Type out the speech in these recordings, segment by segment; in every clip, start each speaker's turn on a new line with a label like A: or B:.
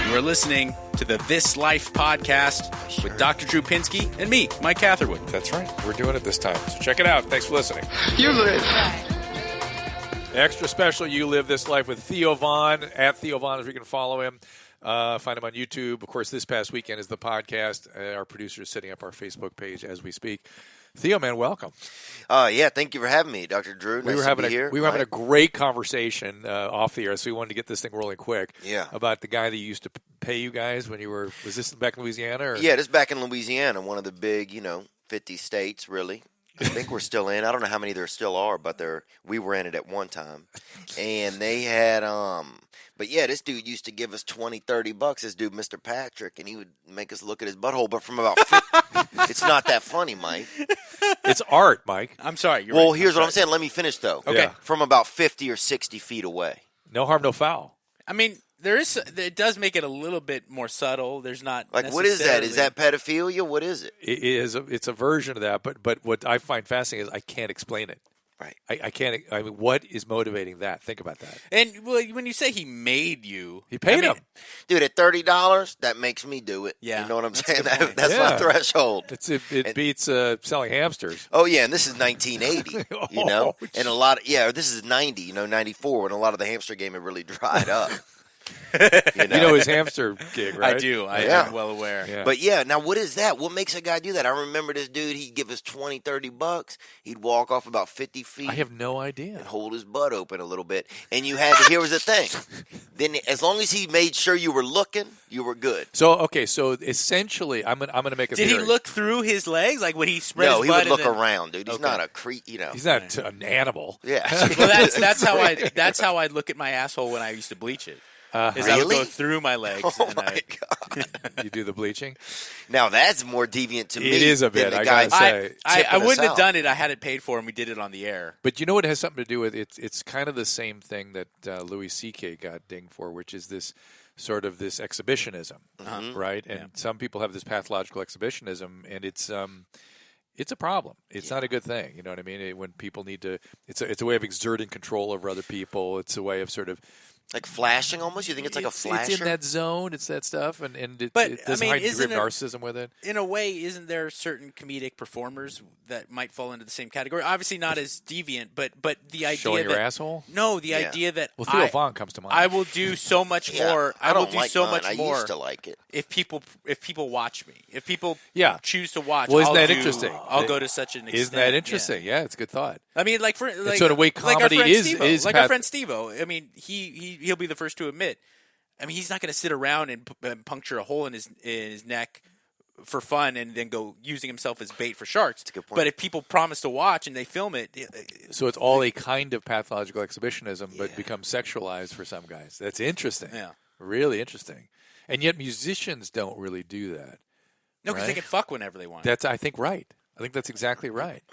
A: You're listening to the This Life podcast with Dr. Drew Pinsky and me, Mike Catherwood.
B: That's right. We're doing it this time. So check it out. Thanks for listening.
C: You live.
B: Extra special, You Live This Life with Theo Vaughn, at Theo Vaughn, if you can follow him. Find him on YouTube. Of course, this past weekend is the podcast. Our producer is setting up our Facebook page as we speak. Theo, man, welcome.
D: Yeah, thank you for having me, Dr. Drew. Nice to be here.
B: We were having a great conversation off the air, so we wanted to get this thing rolling quick.
D: Yeah.
B: About the guy that used to pay you guys when you were, was this back in Louisiana? Or?
D: Yeah, this is back in Louisiana, one of the big, 50 states, really. I think we're still in. I don't know how many there still are, but we were in it at one time. And they had, but yeah, this dude used to give us $20-$30. This dude, Mr. Patrick, and he would make us look at his butthole, but from about 50, it's not that funny, Mike.
B: It's art, Mike.
A: I'm sorry.
D: Here's what I'm saying. Let me finish, though.
B: Okay. Yeah.
D: From about 50 or 60 feet away.
B: No harm, no foul.
A: I mean, it does make it a little bit more subtle. There's not
D: what is that? Is that pedophilia? What is it?
B: It's a version of that, but what I find fascinating is I can't explain it.
D: Right.
B: I can't. I mean, what is motivating that? Think about that.
A: And when you say he made you,
B: he paid him,
D: dude. At $30, that makes me do it.
A: Yeah,
D: you know what I'm saying? That's my threshold.
B: It beats selling hamsters.
D: Oh yeah, and this is 1980. And a lot. This is 90. 94 when a lot of the hamster game had really dried up.
B: You know his hamster gig, right?
A: I do. I'm well aware.
D: Yeah. But yeah, now what is that? What makes a guy do that? I remember this dude, he'd give us $20-$30. He'd walk off about 50 feet.
B: I have no idea.
D: And hold his butt open a little bit. And you had to, here was the thing. Then as long as he made sure you were looking, you were good.
B: So essentially, I'm gonna make a theory.
A: Did he look through his legs? Like when he spread his butt?
D: No, he would look around, dude. He's not a creep,
B: He's not an animal.
D: Yeah.
A: Well, that's how I look at my asshole when I used to bleach it.
D: Really?
A: I would go through my legs.
D: Oh, my God.
B: You do the bleaching?
D: Now, that's more deviant to me.
B: It is a bit, I gotta say.
A: I wouldn't have done it. I had it paid for, and we did it on the air.
B: But you know what it has something to do with? It's kind of the same thing that Louis C.K. got dinged for, which is this sort of this exhibitionism, right? And some people have this pathological exhibitionism, and it's a problem. It's not a good thing. You know what I mean? When people need to, it's a way of exerting control over other people. It's a way of sort of
D: like flashing almost? You think it's like a flasher?
B: It's in that zone. It's that stuff, and it does a high degree of narcissism with it.
A: In a way, isn't there certain comedic performers that might fall into the same category? Obviously not as deviant, but the idea
B: showing your asshole?
A: No, the idea that
B: Theo Vaughn comes to mind.
A: I will do so much more. I will do so much more.
D: I used to like it.
A: If people watch me, if people choose to watch,
B: well, isn't that interesting?
A: I'll go to such an extent.
B: Isn't that interesting? Yeah, it's a good thought.
A: I mean, like
B: sort of way comedy is
A: like our friend Steve-O. I mean, he'll be the first to admit. I mean, he's not going to sit around and puncture a hole in his neck for fun and then go using himself as bait for sharks.
D: That's a good point.
A: But if people promise to watch and they film it,
B: so it's all a kind of pathological exhibitionism, but becomes sexualized for some guys. That's interesting.
A: Yeah,
B: really interesting. And yet musicians don't really do that.
A: No, because they can fuck whenever they want.
B: That's I think right. I think that's exactly right.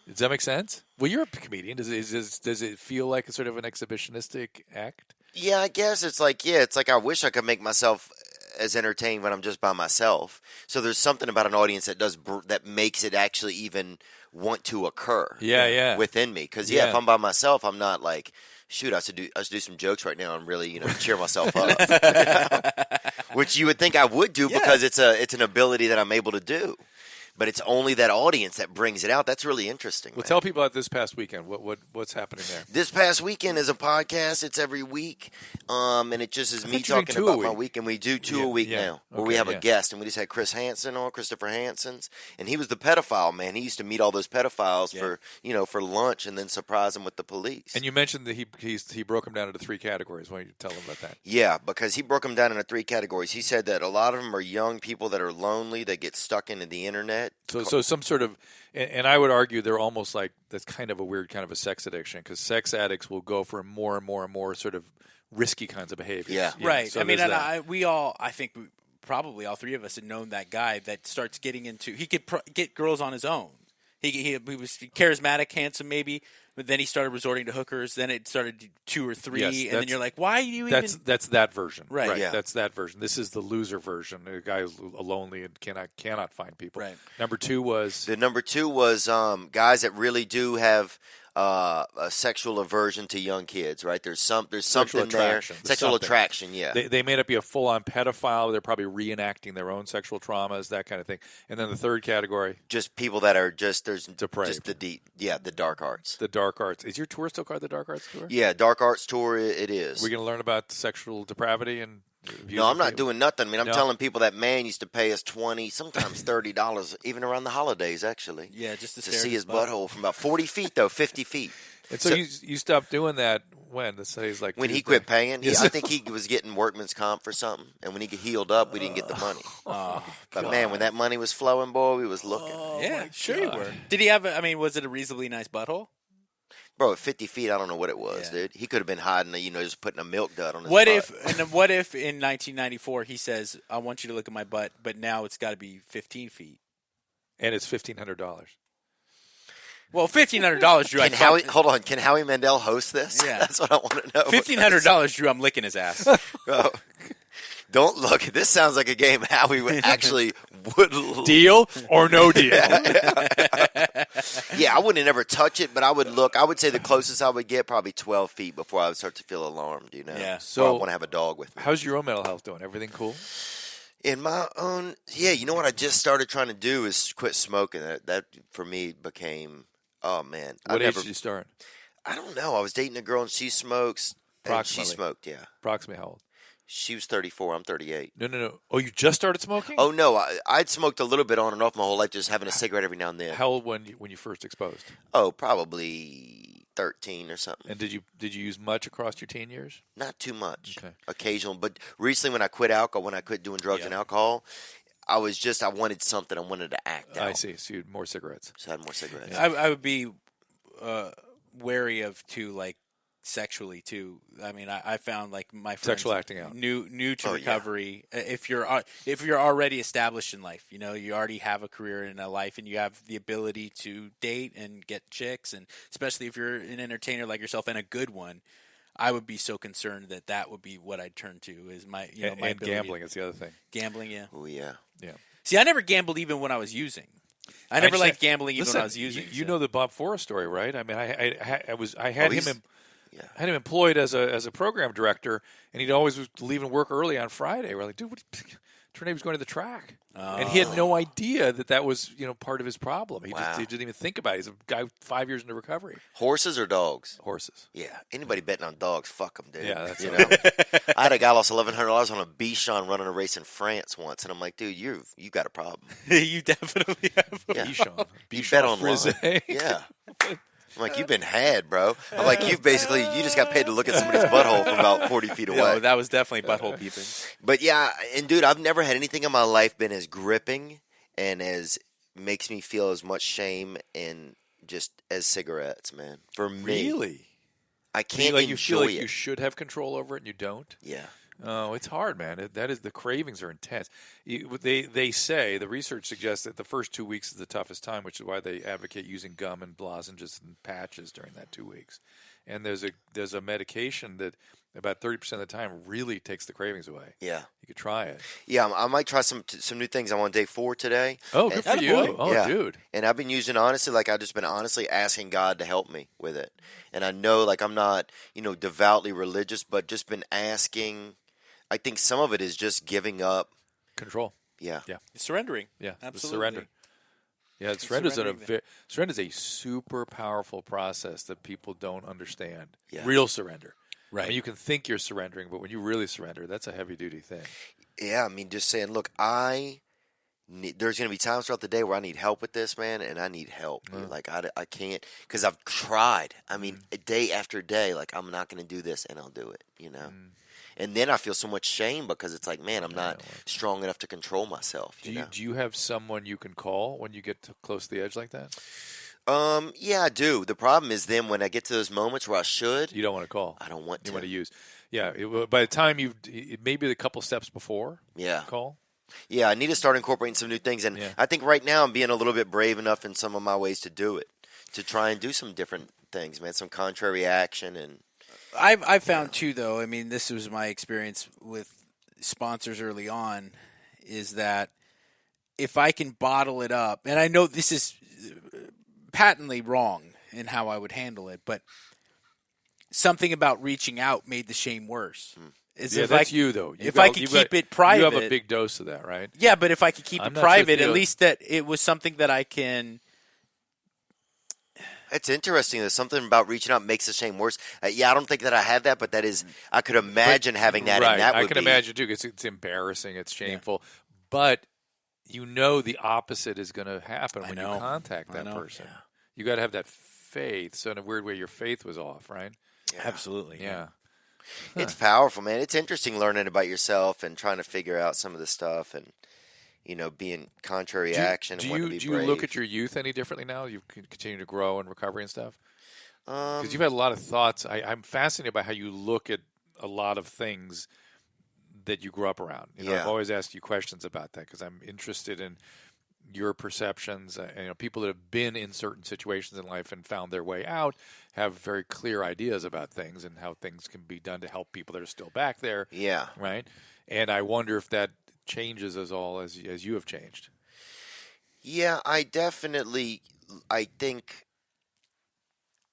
B: Does that make sense? Well, you're a comedian. Does it feel like a sort of an exhibitionistic act?
D: Yeah, I guess it's like I wish I could make myself as entertained when I'm just by myself. So there's something about an audience that makes it actually even want to occur.
B: Yeah.
D: Within me, because if I'm by myself, I'm not like, shoot, I should do some jokes right now and really cheer myself up, which you would think I would do because it's an ability that I'm able to do. But it's only that audience that brings it out. That's really interesting.
B: Well, tell people about this past weekend. What's happening there?
D: This past weekend is a podcast. It's every week, and it just is me talking about my week. And we do two a week now, where we have a guest. And we just had Christopher Hansen, and he was the pedophile man. He used to meet all those pedophiles for lunch, and then surprise them with the police.
B: And you mentioned that he broke them down into 3 categories. Why don't you tell them about that?
D: Yeah, because he broke them down into 3 categories. He said that a lot of them are young people that are lonely, that get stuck into the internet.
B: So some sort of, and I would argue they're almost like, that's kind of a weird kind of a sex addiction, because sex addicts will go for more and more and more sort of risky kinds of behaviors.
D: Yeah.
A: Right.
B: So
A: I mean, I think probably all 3 of us had known that guy that starts getting into, he could get girls on his own. He was charismatic, handsome maybe, but then he started resorting to hookers. Then it started 2 or 3, and then you're like, why are you even...
B: That's that version.
A: Right.
D: Yeah.
B: That's that version. This is the loser version, the guy who's lonely and cannot find people.
A: Right.
B: Number 2 was...
D: The number 2 was guys that really do have a sexual aversion to young kids, right? There's something
B: attraction.
D: there.
B: There's
D: Sexual
B: something.
D: attraction, yeah.
B: They may not be a full-on pedophile. They're probably reenacting their own sexual traumas, that kind of thing. And then the third category,
D: just people that are there's
B: depraved.
D: just the dark arts.
B: The dark arts. Is your tour still called the Dark Arts Tour?
D: Yeah, dark arts tour. It is.
B: We're going to learn about sexual depravity and.
D: No, I'm not doing nothing. I mean, I'm telling people that man used to pay us $20, sometimes $30, even around the holidays, actually.
A: Yeah, just to
D: see his butthole from about 40 feet, though, 50 feet.
B: And so you stopped doing that when? Let's say it's like
D: when
B: Tuesday.
D: he quit paying. I think he was getting workman's comp for something, and when he got healed up, we didn't get the money. But man, when that money was flowing, boy, we was looking.
A: Yeah, sure you were. Did he have? Was it a reasonably nice butthole?
D: Bro, at 50 feet, I don't know what it was, dude. He could have been hiding, just putting a milk dud on his
A: butt. What if in 1994 he says, "I want you to look at my butt, but now it's got to be 15 feet,"
B: and it's $1,500.
A: Well, $1,500, Drew.
D: Hold on, can Howie Mandel host this?
A: Yeah,
D: that's what I want to know.
A: $1,500, Drew. I'm licking his ass.
D: Bro, don't look. This sounds like a game Howie would
B: deal or no deal.
D: Yeah, I wouldn't ever touch it, but I would look. I would say the closest I would get probably 12 feet before I would start to feel alarmed.
A: Yeah.
D: So I want to have a dog with me.
B: How's your own mental health doing? Everything cool?
D: In my own, yeah. You know what I just started trying to do is quit smoking. That for me became, oh man.
B: What age did you start?
D: I don't know. I was dating a girl and she smokes.
B: Approximately.
D: And she smoked, yeah.
B: Approximately how old?
D: She was 34. I'm 38.
B: No. Oh, you just started smoking?
D: Oh, no. I'd smoked a little bit on and off my whole life, just having a cigarette every now and then.
B: How old when you first exposed?
D: Oh, probably 13 or something.
B: And did you use much across your teen years?
D: Not too much.
B: Okay.
D: Occasional. But recently when I quit alcohol, when I quit doing drugs and alcohol, I wanted something. I wanted to act out.
B: I see. So you had more cigarettes.
D: So I had more cigarettes.
A: Yeah. I would be wary of, too, like, sexually too. I mean, I found like my friends
B: sexual acting out
A: new to recovery. Yeah. If you're already established in life, you already have a career and a life, and you have the ability to date and get chicks, and especially if you're an entertainer like yourself and a good one, I would be so concerned that would be what I'd turn to is my my
B: and gambling is the other thing.
A: Gambling, yeah.
D: Oh yeah.
A: See, I never gambled even when I was using. I never liked gambling even when I was using.
B: You know the Bob Forrest story, right? I mean, I had him.
D: Yeah.
B: I had him employed as a program director, and he'd always was leaving work early on Friday. We're like, dude, Trinae was going to the track, and he had no idea that was part of his problem. He didn't even think about it. He's a guy 5 years into recovery.
D: Horses or dogs?
B: Horses.
D: Yeah. Anybody betting on dogs? Fuck them, dude.
B: Yeah, that's
D: I had a guy lost $1,100 on a Bichon running a race in France once, and I'm like, dude, you got a problem.
A: You definitely have.
B: Bichon.
D: You bet online. Yeah. I'm like, you've been had, bro. I'm like, you just got paid to look at somebody's butthole from about 40 feet away.
A: No, that was definitely butthole peeping.
D: But yeah, and dude, I've never had anything in my life been as gripping and as makes me feel as much shame and just as cigarettes, man. For me.
B: Really?
D: I can't
B: you feel like
D: it.
B: You should have control over it and you don't?
D: Yeah.
B: Oh, it's hard, man. The cravings are intense. They say, the research suggests that the first 2 weeks is the toughest time, which is why they advocate using gum and lozenges and patches during that 2 weeks. And there's a medication that about 30% of the time really takes the cravings away.
D: Yeah.
B: You could try it.
D: Yeah, I might try some new things. I'm on day 4 today.
B: Oh, good for you. Oh,
D: yeah.
B: Dude.
D: And I've been using, honestly, I've just been honestly asking God to help me with it. And I know, I'm not, devoutly religious, but just been asking. I think some of it is just giving up.
B: Control.
D: Yeah.
B: Yeah.
A: Surrendering.
B: Yeah.
A: Absolutely.
B: Surrender. Yeah, surrender is a super powerful process that people don't understand.
D: Yeah.
B: Real surrender.
A: Right.
B: I mean, you can think you're surrendering, but when you really surrender, that's a heavy-duty thing.
D: Yeah, I mean, just saying, look, there's going to be times throughout the day where I need help with this, man, and I need help. I can't, because I've tried. I mean, day after day, I'm not going to do this, and I'll do it, And then I feel so much shame because it's like, man, I'm not strong enough to control myself.
B: Do you have someone you can call when you get close to the edge like that?
D: Yeah, I do. The problem is then when I get to those moments where I should,
B: you don't want to call.
D: I don't want to.
B: You want to use. Yeah, by the time maybe a couple steps before.
D: Yeah.
B: Call.
D: Yeah, I need to start incorporating some new things, and I think right now I'm being a little bit brave enough in some of my ways to do it, to try and do some different things, man. Some contrary action and.
A: I've found too, though. I mean, this was my experience with sponsors early on, is that if I can bottle it up, and I know this is patently wrong, in how I would handle it, but something about reaching out made the shame worse.
B: That's you though.
A: If I could keep it private,
B: you have a big dose of that, right?
A: Yeah, but if I could keep it private, at least that it was something that I can.
D: It's interesting. There's something about reaching out makes the shame worse. I don't think that I have that, but that is, I could imagine having that.
B: Right,
D: and that
B: I
D: would
B: can imagine too. It's embarrassing. It's shameful, but the opposite is going to happen when you contact that person. Yeah. You got to have that faith. So in a weird way, your faith was off, right?
A: Yeah. Absolutely.
B: Yeah.
D: It's powerful, man. It's interesting learning about yourself and trying to figure out some of the stuff and, being contrary action.
B: Do you look at your youth any differently now? You continue to grow in recovery and stuff? Because you've had a lot of thoughts. I'm fascinated by how you look at a lot of things that you grew up around. I've always asked you questions about that because I'm interested in your perceptions. People that have been in certain situations in life and found their way out have very clear ideas about things and how things can be done to help people that are still back there.
D: Yeah.
B: Right? And I wonder if that changes as you have changed.
D: Yeah, I think,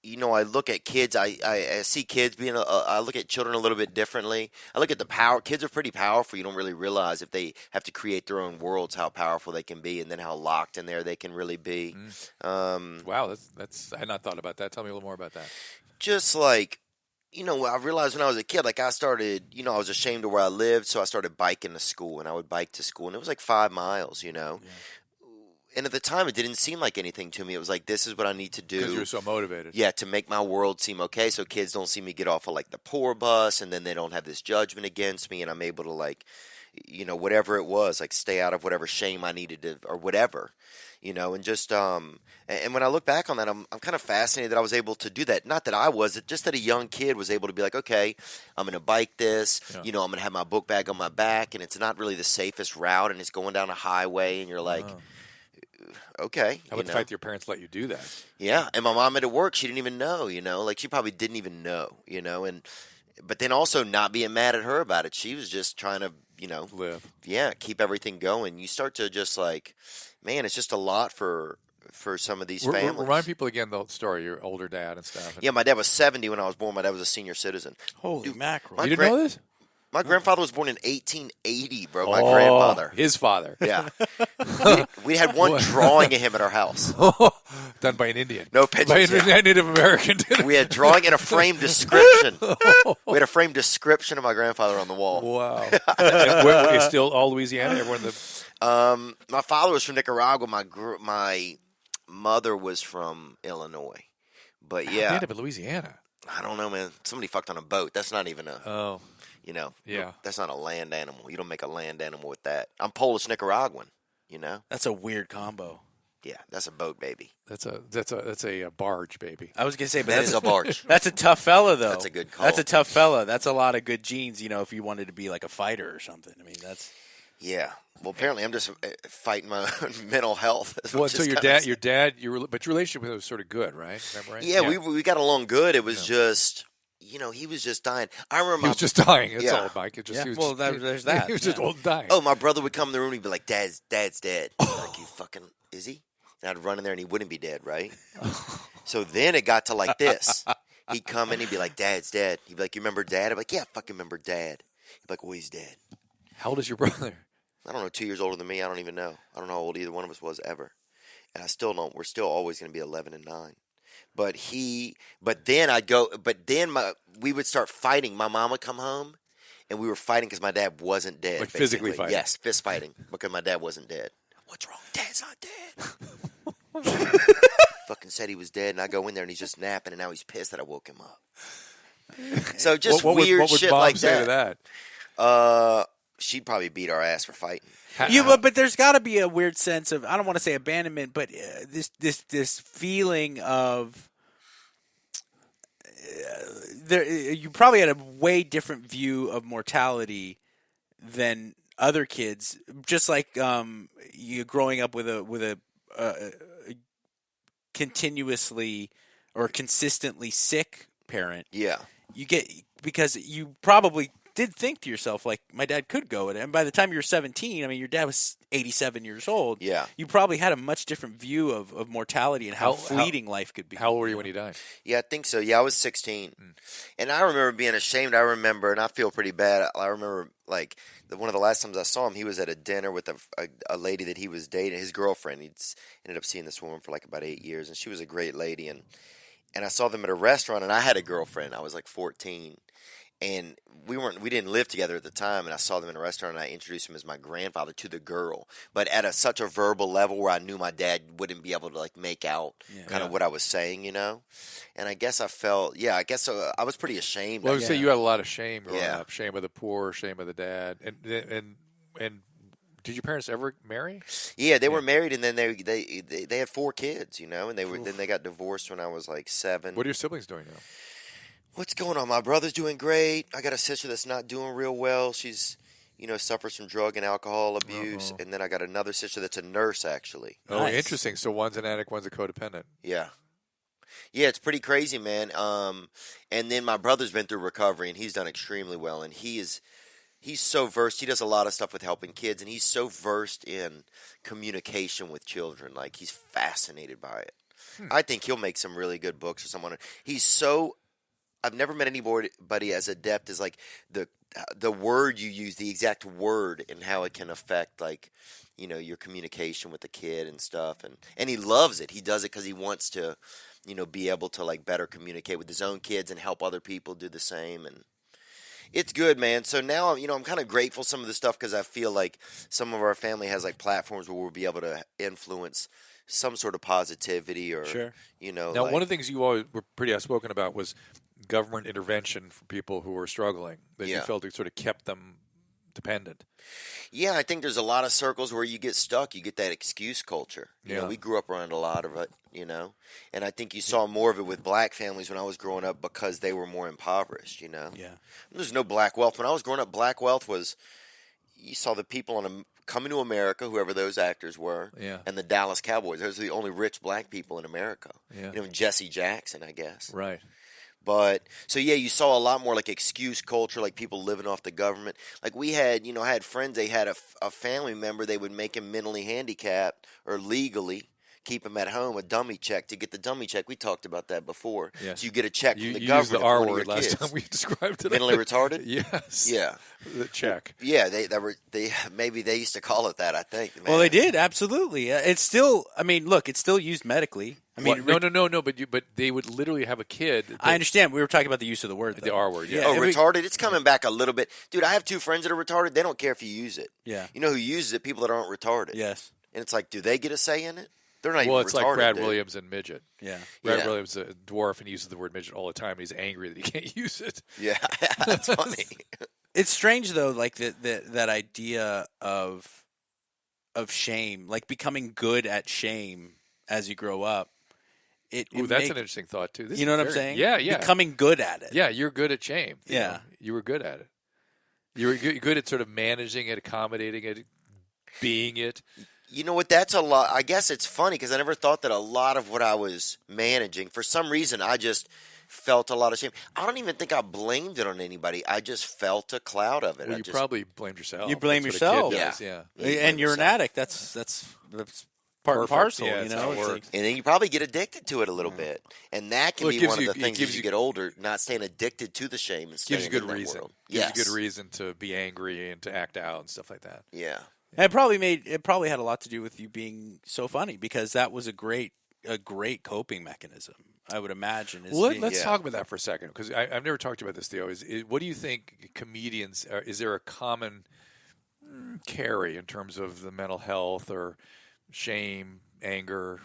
D: I look at kids. I see kids being. I look at children a little bit differently. I look at the power. Kids are pretty powerful. You don't really realize if they have to create their own worlds, how powerful they can be, and then how locked in there they can really be.
B: Wow, that's I had not thought about that. Tell me a little more about that.
D: Just like, I realized when I was a kid, like I started. I was ashamed of where I lived, so I started biking to school, and I would bike to school, and it was like 5 miles. Yeah. And at the time, it didn't seem like anything to me. It was like, this is what I need to do.
B: Because you were so motivated.
D: Yeah, to make my world seem okay so kids don't see me get off of, like, the poor bus, and then they don't have this judgment against me, and I'm able to, like, whatever it was, like, stay out of whatever shame I needed to, or whatever, and just, and when I look back on that, I'm kind of fascinated that I was able to do that. Not that I was, just that a young kid was able to be like, okay, I'm going to bike this, I'm going to have my book bag on my back, and it's not really the safest route, and it's going down a highway, and you're like... Okay.
B: How about the fact that your parents let you do that?
D: Yeah, and my mom at work, she didn't even know, like she probably didn't even know, but then also not being mad at her about it. She was just trying to,
B: live.
D: Yeah, keep everything going. You start to just like, man, it's just a lot for some of these families.
B: Remind people again the story, your older dad and stuff.
D: Yeah, my dad was 70 when I was born. My dad was a senior citizen.
A: Holy mackerel.
B: You didn't know this?
D: My grandfather was born in 1880, bro. My grandfather.
B: His father.
D: Yeah. we had one drawing of him at our house.
B: Done by an Indian.
D: No pictures.
B: By a Native American.
D: We had drawing and a framed description. We had a framed description of my grandfather on the wall.
B: Wow. And where is still all Louisiana? Everyone in the...
D: My father was from Nicaragua. My mother was from Illinois. But yeah.
B: They end up in Louisiana.
D: I don't know, man. Somebody fucked on a boat. That's not even a...
B: Oh.
D: Yeah. That's not a land animal. You don't make a land animal with that. I'm Polish Nicaraguan,
A: That's a weird combo.
D: Yeah, that's a boat, baby.
B: That's a barge, baby.
A: I was gonna say, but
D: that is a barge.
A: That's a tough fella, though.
D: That's a good call.
A: That's a tough fella. That's a lot of good genes, if you wanted to be like a fighter or something. I mean, that's...
D: Yeah. Well, apparently I'm just fighting my own mental health.
B: Well, so your dad, but your relationship with him was sort of good, right? Is that right?
D: Yeah, we got along good. It was just... he was just dying. I remember
B: he was just dying. That's all, Mike.
A: There's that.
B: He was just old dying.
D: Oh, my brother would come in the room and he'd be like, Dad's dead. Like, you fucking, is he? And I'd run in there and he wouldn't be dead, right? So then it got to like this. He'd come in, he'd be like, Dad's dead. He'd be like, you remember Dad? I'd be like, yeah, I fucking remember Dad. He'd be like, well, he's dead.
B: How old is your brother?
D: I don't know, 2 years older than me. I don't even know. I don't know how old either one of us was ever. And I still don't. We're still always going to be 11 and 9. But then we would start fighting. My mom would come home, and we were fighting because my dad wasn't dead.
B: Like physically fighting?
D: Yes, fist fighting because my dad wasn't dead. What's wrong? Dad's not dead. Fucking said he was dead, and I go in there, and he's just napping, and now he's pissed that I woke him up. So just weird shit like that.
B: What would Mom say to that?
D: She'd probably beat our ass for fighting.
A: But there's got to be a weird sense of, I don't want to say abandonment, but this feeling of you probably had a way different view of mortality than other kids. Just like you growing up with a continuously or consistently sick parent.
D: Yeah,
A: you get, because you probably did think to yourself, like, my dad could go. And by the time you were 17, I mean, your dad was 87 years old.
D: Yeah.
A: You probably had a much different view of mortality and how fleeting life could be.
B: How old were you when he died?
D: Yeah, I think so. Yeah, I was 16. And I remember being ashamed. And I feel pretty bad. I remember, like, one of the last times I saw him, he was at a dinner with a lady that he was dating, his girlfriend. He'd ended up seeing this woman for like about 8 years, and she was a great lady. And I saw them at a restaurant, and I had a girlfriend. I was like 14. And we didn't live together at the time, and I saw them in a restaurant, and I introduced him as my grandfather to the girl, but at such a verbal level where I knew my dad wouldn't be able to like make out kind of what I was saying, you know. And I guess I felt, I was pretty ashamed.
B: Well, I would say you had a lot of shame growing up, shame of the poor, shame of the dad, and did your parents ever marry?
D: Yeah, they were married, and then they had 4 kids, you know, and then they got divorced when I was like 7.
B: What are your siblings doing now?
D: What's going on? My brother's doing great. I got a sister that's not doing real well. She's, suffers from drug and alcohol abuse. And then I got another sister that's a nurse, actually.
B: Oh, nice. Interesting. So one's an addict, one's a codependent.
D: Yeah. Yeah, it's pretty crazy, man. And then my brother's been through recovery, and he's done extremely well. And he's so versed. He does a lot of stuff with helping kids, and he's so versed in communication with children. Like, he's fascinated by it. I think he'll make some really good books or someone. I've never met anybody as adept as like the word you use, the exact word, and how it can affect like your communication with the kid and stuff. And he loves it. He does it because he wants to be able to like better communicate with his own kids and help other people do the same. And it's good, man. So now I'm kind of grateful some of the stuff because I feel like some of our family has like platforms where we'll be able to influence some sort of positivity or
B: Now,
D: like,
B: one of the things you always were pretty outspoken about was government intervention for people who were struggling, that you felt it sort of kept them dependent.
D: Yeah, I think there's a lot of circles where you get stuck. You get that excuse culture. You know, we grew up around a lot of it, and I think you saw more of it with black families when I was growing up because they were more impoverished, Yeah. There's no black wealth. When I was growing up, black wealth was, you saw the people coming to America, whoever those actors were, and the Dallas Cowboys. Those are the only rich black people in America. Yeah. Jesse Jackson, I guess.
B: Right.
D: But, so yeah, you saw a lot more like excuse culture, like people living off the government. Like we had, I had friends, they had a family member, they would make him mentally handicapped or legally keep him at home, a dummy check to get the dummy check. We talked about that before.
B: Yes.
D: So you get a check from the
B: You
D: government.
B: used the R word last time we described it.
D: Mentally retarded?
B: Yes.
D: Yeah.
B: The check.
D: Yeah, maybe they used to call it that, I think. Man.
A: Well, they did, absolutely. It's still, it's still used medically.
B: No, but they would literally have a kid.
A: I understand. We were talking about the use of the word, though.
B: The R word, yeah.
D: Oh, retarded? It's coming back a little bit. Dude, I have 2 friends that are retarded. They don't care if you use it.
A: Yeah.
D: You know who uses it? People that aren't retarded.
A: Yes.
D: And it's like, do they get a say in it? They're not even retarded.
B: Well, it's like Brad
D: dude.
B: Williams and midget.
A: Yeah.
B: Brad Williams is a dwarf and he uses the word midget all the time. And he's angry that he can't use it.
D: Yeah, that's funny.
A: It's strange, though, like that idea of shame, like becoming good at shame as you grow up.
B: That's an interesting thought, too.
A: You know what I'm saying?
B: Yeah.
A: Becoming good at it.
B: Yeah, you're good at shame.
A: Yeah.
B: You were good at it. You were good at sort of managing it, accommodating it, being it.
D: You know what? That's a lot. I guess it's funny because I never thought that a lot of what I was managing, for some reason, I just felt a lot of shame. I don't even think I blamed it on anybody. I just felt a cloud of it.
B: Well, you probably blamed yourself.
A: You blame
B: That's
A: yourself.
B: what a kid does,
A: Yeah. And you're an addict. That's part and parcel,
B: Yeah, it's how it works.
D: And then you probably get addicted to it a little bit. And that can be one of the things as you get older, not staying addicted to the shame and staying in that world.
B: Gives you good reason to be angry and to act out and stuff like that.
D: Yeah.
A: And it probably had a lot to do with you being so funny because that was a great coping mechanism, I would imagine.
B: Let's talk about that for a second because I've never talked about this, Theo. What do you think comedians, is there a common carry in terms of the mental health or shame, anger?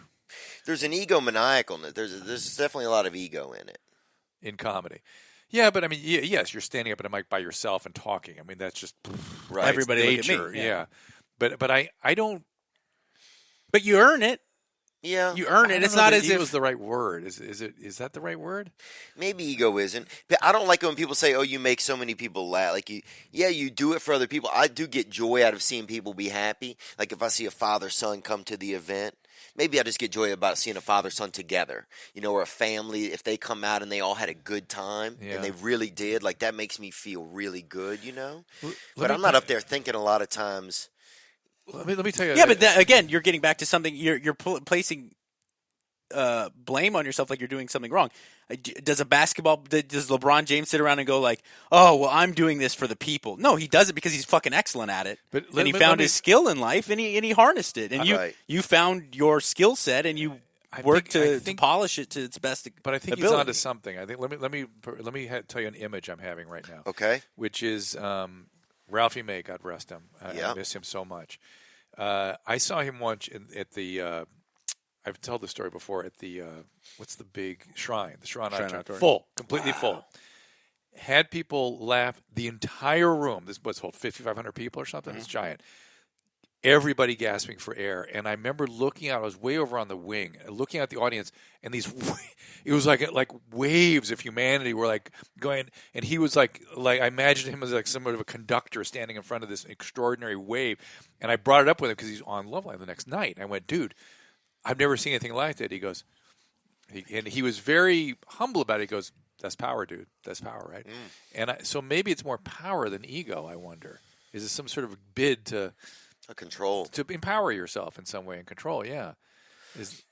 D: There's an egomaniacalness. There's definitely a lot of ego in it.
B: In comedy. Yeah, but I mean, yes, you're standing up at a mic by yourself and talking. I mean, that's just
A: right. Everybody
B: nature.
A: Look at me.
B: Yeah. But I don't.
A: But you earn it.
D: Yeah,
A: you earn it. It's not as if
B: ego is the right word. Is that the right word?
D: Maybe ego isn't. But I don't like it when people say, "Oh, you make so many people laugh." Like you do it for other people. I do get joy out of seeing people be happy. Like if I see a father-son come to the event, maybe I just get joy about seeing a father-son together, or a family, if they come out and they all had a good time, and they really did, like, that makes me feel really good, But I'm not up there thinking a lot of times.
B: Let me tell you.
A: Yeah, but again, you're getting back to something, you're placing blame on yourself like you're doing something wrong. Does LeBron James sit around and go like, oh, well, I'm doing this for the people? No, he does it because he's fucking excellent at it. And he found his skill in life, and he harnessed it. And you found your skill set, and you worked to polish it to its best
B: But I think
A: ability.
B: he's onto something. I think let me tell you an image I'm having right now.
D: Okay.
B: Which is Ralphie May, God rest him. I miss him so much. I saw him once at the. I've told the story before at the what's the big shrine? The Shrine Auditorium. Full, completely full. Had people laugh. The entire room. This was 5,500 people or something. It's giant. Everybody gasping for air, and I remember looking out. I was way over on the wing, looking at the audience, and it was like waves of humanity were like going. And he was like I imagined him as like some sort of a conductor standing in front of this extraordinary wave. And I brought it up with him because he's on Loveline the next night. And I went, dude, I've never seen anything like that. He goes, he was very humble about it. He goes, that's power, dude. That's power, right? And so maybe it's more power than ego, I wonder. Is it some sort of bid to empower yourself in some way and control? Yeah.
D: It's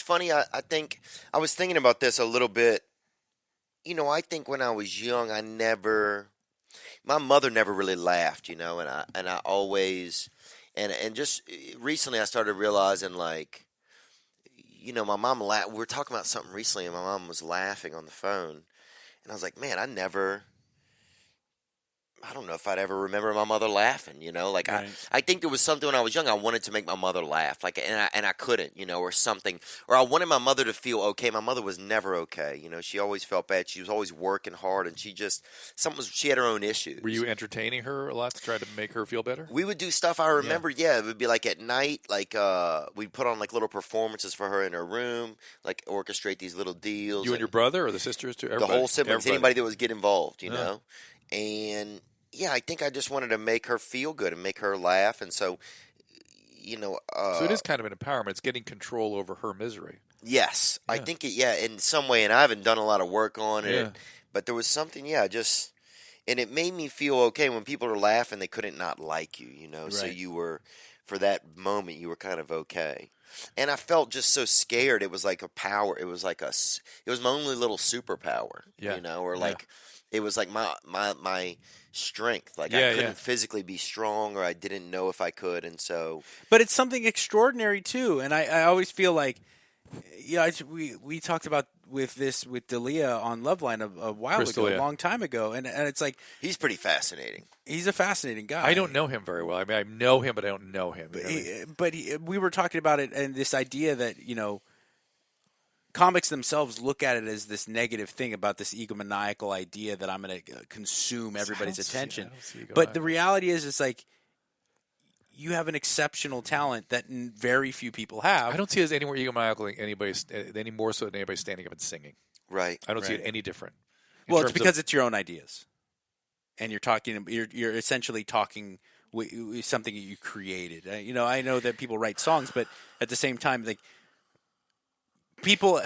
D: funny. I think I was thinking about this a little bit. I think when I was young, my mother never really laughed, and I always, and just recently I started realizing, like, my mom laughed. We were talking about something recently, and my mom was laughing on the phone, and I was like, man, I don't know if I'd ever remember my mother laughing, like right. I think there was something when I was young. I wanted to make my mother laugh, like, and I couldn't, or something, or I wanted my mother to feel okay. My mother was never okay. She always felt bad. She was always working hard, and she had her own issues.
B: Were you entertaining her a lot to try to make her feel better?
D: We would do stuff. I remember, it would be like at night, like we'd put on like little performances for her in her room, like orchestrate these little deals.
B: You and your brother or the sisters too?
D: The whole siblings, anybody that was get involved, and. Yeah, I think I just wanted to make her feel good and make her laugh, and so,
B: so it is kind of an empowerment. It's getting control over her misery.
D: Yes, I think in some way, and I haven't done a lot of work on it, but there was something, and it made me feel okay when people are laughing. They couldn't not like you, right. So you were, for that moment, you were kind of okay. And I felt just so scared. It was like a power. It was like it was my only little superpower, or like. It was like my strength. Like I couldn't physically be strong, or I didn't know if I could, and so.
A: But it's something extraordinary too, and I always feel like, we talked about with D'Elia on Loveline a while ago, a long time ago, and it's like
D: he's pretty fascinating.
A: He's a fascinating guy.
B: I don't know him very well. I mean, I know him, but I don't know him.
A: We were talking about it, and this idea that comics themselves look at it as this negative thing about this egomaniacal idea that I'm going to consume everybody's attention. But the reality is, it's like you have an exceptional talent that very few people have.
B: I don't see it as any more egomaniacal any more so than anybody standing up and singing.
D: Right.
B: I don't see it any different.
A: Well, it's because it's your own ideas, and you're essentially talking with something that you created. I know that people write songs, but at the same time, like. People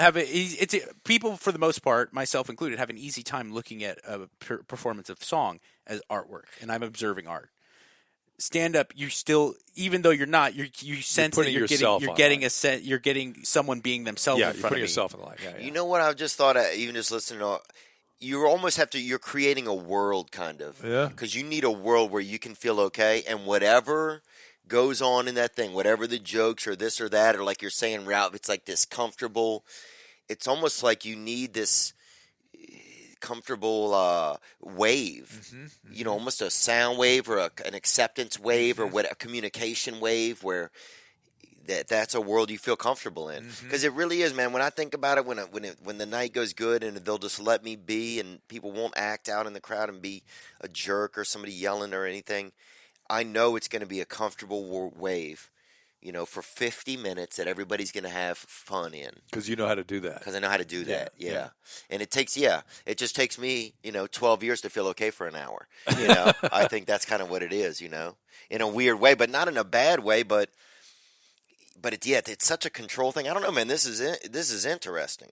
A: people for the most part, myself included, have an easy time looking at a performance of song as artwork, and I'm observing art. Stand up, you still, even though you're not, you sense that you're getting someone being themselves.
B: Yeah,
A: in
B: you're
A: front
B: putting
A: of
B: yourself in the light. Yeah.
D: You know what I've just thought? Even just listening to. You almost have to. You're creating a world, kind of. Yeah. Because you need a world where you can feel okay, and whatever goes on in that thing, whatever the jokes or this or that, or like you're saying, Ralph, it's like this comfortable. It's almost like you need this comfortable wave, almost a sound wave or an acceptance wave or a communication wave where that's a world you feel comfortable in. Because it really is, man. When I think about it, when the night goes good and they'll just let me be and people won't act out in the crowd and be a jerk or somebody yelling or anything, I know it's going to be a comfortable wave, for 50 minutes that everybody's going to have fun in.
B: Because you know how to do that.
D: Because I know how to do that, yeah. And it just takes me, 12 years to feel okay for an hour. I think that's kind of what it is, in a weird way, but not in a bad way, but but it's such a control thing. I don't know, man. This is interesting.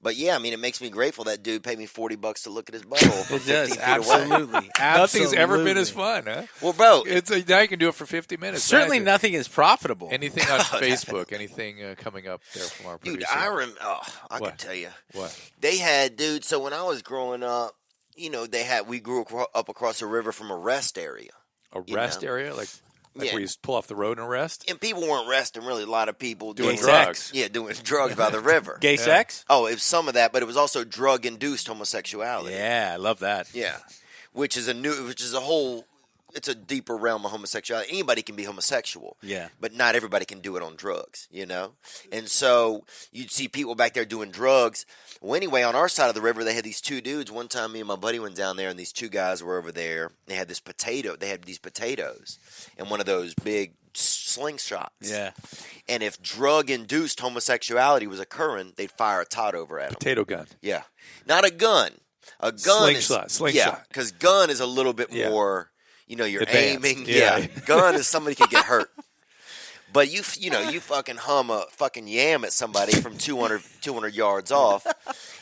D: But yeah, I mean, it makes me grateful that dude paid me $40 to look at his butthole. From
A: It does
D: 15 feet away.
A: absolutely.
B: Nothing's ever been as fun, huh?
D: Well, bro,
B: Now you can do it for 50 minutes.
A: Certainly
B: Imagine.
A: nothing is profitable.
B: Anything on Facebook? Anything coming up there from our producer?
D: dude, I can tell you.
B: What?
D: They had, dude. So when I was growing up, we grew up across a river from a rest area.
B: A rest area, like
D: Yeah.
B: where you pull off the road and rest.
D: And people weren't resting, really. A lot of people
B: Doing
A: Gay
B: drugs.
A: sex.
D: Yeah, doing drugs by the river.
A: Gay sex?
D: Oh, it was some of that, but it was also drug-induced homosexuality.
A: Yeah, I love that.
D: Yeah, which is it's a deeper realm of homosexuality. Anybody can be homosexual.
A: Yeah.
D: But not everybody can do it on drugs, And so you'd see people back there doing drugs. Well, anyway, on our side of the river, they had these two dudes. One time, me and my buddy went down there, and these two guys were over there. They had these potatoes and one of those big slingshots.
A: Yeah.
D: And if drug-induced homosexuality was occurring, they'd fire a tot over at them.
B: Potato gun.
D: Yeah. Not a gun. A gun
B: Slingshot.
D: Yeah, because gun is a little bit
B: Yeah.
D: more, you're
B: Advanced.
D: aiming.
B: Yeah.
D: Gun is somebody could get hurt. But you fucking hum a fucking yam at somebody from 200 yards off.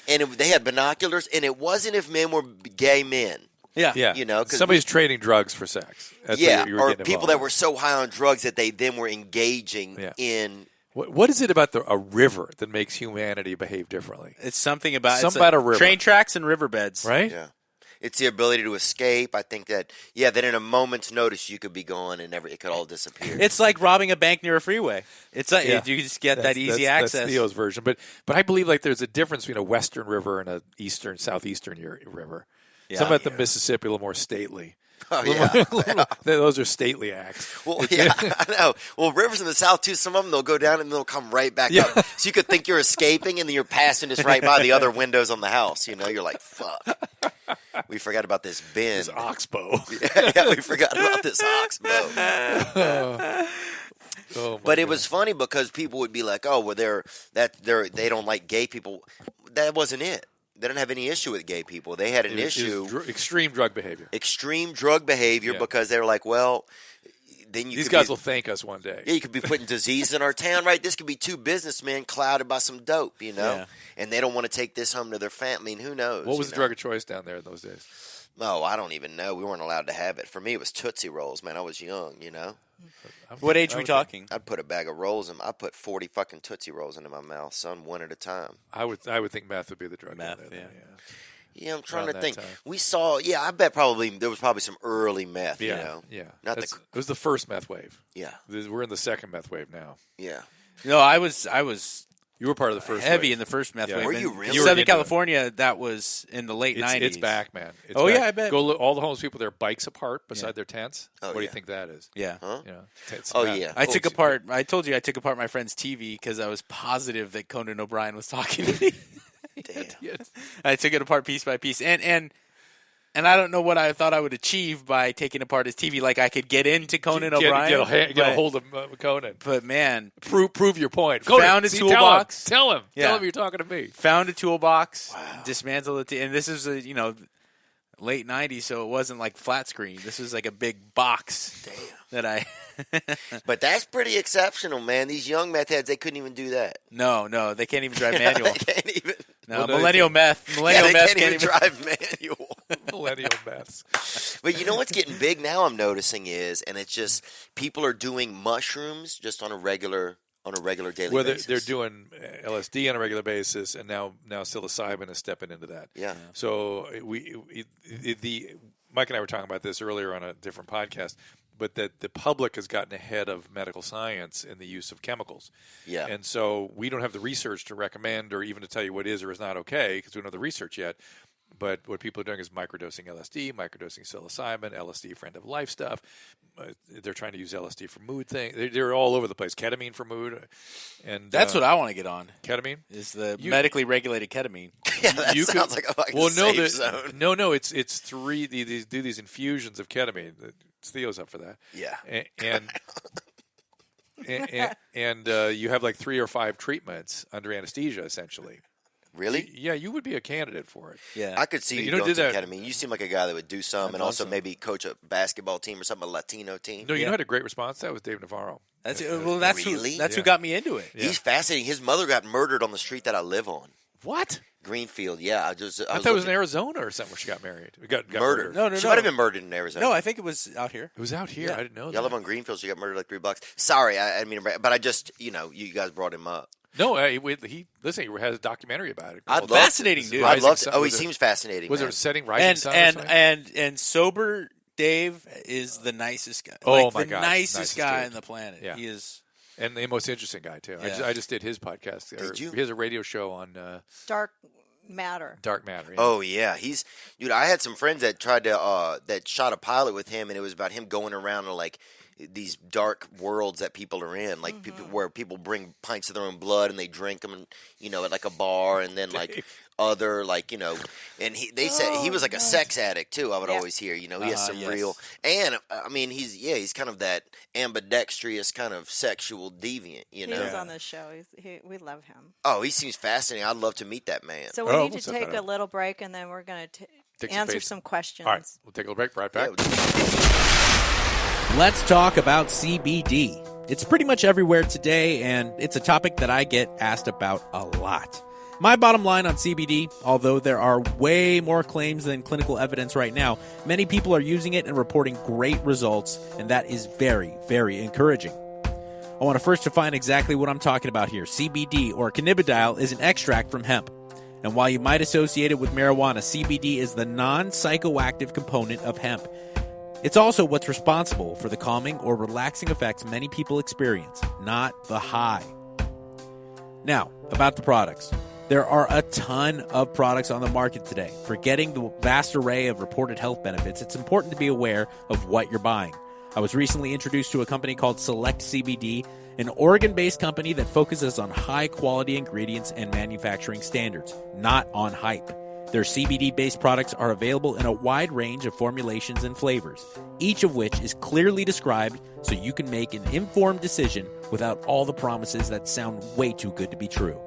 D: And they had binoculars, and it wasn't if men were gay men.
A: Yeah.
B: Yeah. 'Cause somebody's trading drugs for sex. That's
D: yeah,
B: what you were
D: or
B: getting
D: people
B: involved
D: that
B: in.
D: were so high on drugs that they then were engaging in.
B: What is it about a river that makes humanity behave differently?
A: It's something about
B: a river.
A: Train tracks and riverbeds.
B: Right?
D: Yeah. It's the ability to escape. I think that in a moment's notice you could be gone and it could all disappear.
A: It's like robbing a bank near a freeway. It's like you just get that easy access.
B: That's Theo's version. But I believe there's a difference between a western river and a southeastern river.
A: Yeah.
B: Some about the Mississippi a little more stately.
D: Oh, yeah.
B: Those are stately acts.
D: Well, yeah, I know. Well, rivers in the south, too, some of them, they'll go down and they'll come right back up. So you could think you're escaping and then you're passing just right by the other windows on the house. You're like, fuck. We forgot about this bend.
B: This oxbow.
D: Yeah, we forgot about this oxbow. But it was funny because people would be like, oh, well, they don't like gay people. That wasn't it. They didn't have any issue with gay people. They had an issue.
B: Extreme drug behavior.
D: Extreme drug behavior because they were like, well, then
B: these guys will thank us one day.
D: Yeah, you could be putting disease in our town, right? This could be two businessmen clouded by some dope,
A: Yeah.
D: And they don't want to take this home to their family. I mean, who knows?
B: What was the drug of choice down there in those days?
D: Oh, I don't even know. We weren't allowed to have it. For me, it was Tootsie Rolls, man. I was young,
A: What age are we talking?
D: I'd put a bag of rolls in. I put 40 fucking Tootsie Rolls into my mouth, son, one at a time.
B: I would think meth would be the drug.
A: Meth,
B: down there,
D: Yeah, I'm trying
B: Around
D: to think.
B: that time.
D: We saw, I bet there was probably some early meth,
B: Yeah.
D: Not
B: It was the first meth wave.
D: Yeah.
B: We're in the second meth wave now.
D: Yeah.
A: No, I was
B: You were part of the first
A: heavy
B: wave.
A: in the first meth
B: Yeah.
A: wave.
D: Were
A: In
D: you really?
B: You were
A: Southern
B: into it.
A: California, that was in the late 90s.
B: It's back, man. It's
A: Oh,
B: back.
A: yeah, I bet.
B: Go look, all the homeless people, their bikes apart beside their tents.
D: Oh,
B: What do you
D: yeah.
B: think that is?
A: Yeah.
D: Huh?
B: It's
D: Oh,
B: meth.
D: yeah.
A: I took apart. I told you I took apart my friend's TV because I was positive that Conan O'Brien was talking to me.
D: Damn.
B: Yes.
A: I took it apart piece by piece, and I don't know what I thought I would achieve by taking apart his TV. Like I could get into Conan O'Brien,
B: Get a hold of Conan.
A: but man,
B: Prove your point.
A: Found a toolbox.
B: Tell him.
A: Yeah.
B: Tell him you're talking to me.
A: found a toolbox, dismantled it, and this is late 90s, so it wasn't like flat screen. This was like a big box that I.
D: But that's pretty exceptional, man. These young meth heads, they couldn't even do that.
A: No, they can't even drive manual.
D: They can't even.
A: No,
B: Well,
A: millennial meth.
D: They
A: Millennial meth
D: can't even drive manual.
B: Millennial meths.
D: But you know what's getting big now? I'm noticing is, and it's just people are doing mushrooms just on a regular daily
B: Well,
D: basis.
B: they're doing LSD on a regular basis, and now psilocybin is stepping into that.
D: Yeah.
B: So Mike and I were talking about this earlier on a different podcast, but that the public has gotten ahead of medical science in the use of chemicals.
D: Yeah.
B: And so we don't have the research to recommend or even to tell you what is or is not okay because we don't have the research yet. But what people are doing is microdosing LSD, microdosing psilocybin, LSD for end-of-life stuff. They're trying to use LSD for mood things. They're all over the place. Ketamine for mood. And
A: That's what I want to get on.
B: Ketamine?
A: Is the medically regulated ketamine.
D: Yeah, that
B: You
D: sounds
B: could-
D: like a fucking
B: Well, no,
D: safe zone.
B: no. It's three. They do these infusions of ketamine. Theo's up for that.
D: Yeah.
B: And you have like 3 or 5 treatments under anesthesia, essentially.
D: Really?
B: Yeah, you would be a candidate for it.
A: Yeah.
D: I could see you
B: don't
D: going
B: do
D: to the
B: that.
D: academy. You seem like a guy that would do some, and also
A: awesome.
D: maybe coach a basketball team or something, a Latino team.
B: No, you know who had a great response to that was Dave Navarro.
A: That's
D: Really?
A: who got me into it.
D: He's fascinating. His mother got murdered on the street that I live on,
B: What?
D: Greenfield. Yeah, I
B: I thought it was in Arizona or something where she got married. Got murdered.
A: No,
D: She might have been murdered in Arizona.
A: No, I think it was out here.
B: It was out here.
A: Yeah.
B: I didn't know
D: Yeah, I
B: that.
D: live on Greenfield. She got murdered like 3 blocks. Sorry, I mean, but I just, you guys brought him up.
B: No, he has a documentary about it.
D: I'd
B: called
D: love
A: Fascinating
B: to-
A: dude.
D: I'd
B: Rising
D: love to.
B: Sun-
D: Oh, he
B: was it-
D: seems fascinating.
B: Was
D: man.
B: it Setting Rising Sun or
A: And
B: something?
A: and sober Dave is the nicest guy.
B: Oh,
A: like
B: my
A: the
B: gosh,
A: nicest guy
B: dude.
A: on the planet.
B: Yeah.
A: He is.
B: And the most interesting guy, too.
A: Yeah.
B: I just did his podcast.
D: Did you?
B: He has a radio show on
C: Dark Matter.
B: Dark Matter. Yeah.
D: Oh yeah, dude. I had some friends that tried to that shot a pilot with him, and it was about him going around to like these dark worlds that people are in, like people where people bring pints of their own blood and they drink them, and at like a bar, and then like other like and they said he was like a sex addict too. I would always hear, he has some
A: yes.
D: real, and I mean he's kind of that ambidextrous kind of sexual deviant,
C: He was on this show. We love him.
D: Oh, he seems fascinating. I'd love to meet that man.
C: So we
B: Oh,
C: need
B: we'll
C: to
B: set
C: take
B: that
C: a
B: up.
C: little break, and then we're going to
B: Take some
C: answer
B: face-
C: some questions.
B: All right, we'll take a little break. Right back.
A: Let's talk about CBD. It's pretty much everywhere today, and it's a topic that I get asked about a lot. My bottom line on CBD, although there are way more claims than clinical evidence right now, many people are using it and reporting great results, and that is very, very encouraging. I want to first define exactly what I'm talking about here. CBD, or cannabidiol, is an extract from hemp. And while you might associate it with marijuana, CBD is the non-psychoactive component of hemp. It's also what's responsible for the calming or relaxing effects many people experience, not the high. Now, about the products. There are a ton of products on the market today. Forgetting the vast array of reported health benefits, it's important to be aware of what you're buying. I was recently introduced to a company called Select CBD, an Oregon-based company that focuses on high-quality ingredients and manufacturing standards, not on hype. Their CBD-based products are available in a wide range of formulations and flavors, each of which is clearly described so you can make an informed decision without all the promises that sound way too good to be true.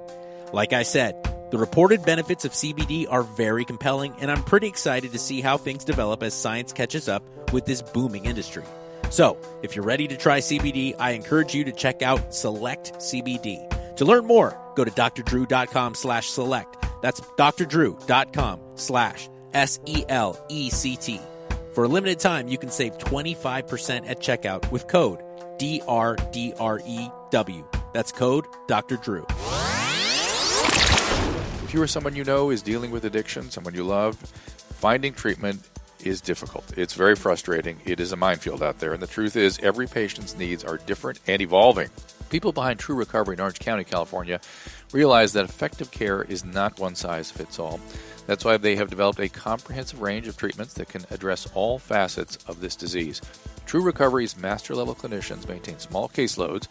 A: Like I said, the reported benefits of CBD are very compelling, and I'm pretty excited to see how things develop as science catches up with this booming industry. So, if you're ready to try CBD, I encourage you to check out Select CBD. To learn more, go to drdrew.com/select. That's drdrew.com/SELECT. For a limited time, you can save 25% at checkout with code DRDREW. That's code Dr. Drew.
B: If you or someone you know is dealing with addiction, someone you love, finding treatment is difficult. It's very frustrating. It is a minefield out there. And the truth is, every patient's needs are different and evolving. People behind True Recovery in Orange County, California, realize that effective care is not one size fits all. That's why they have developed a comprehensive range of treatments that can address all facets of this disease. True Recovery's master-level clinicians maintain small caseloads.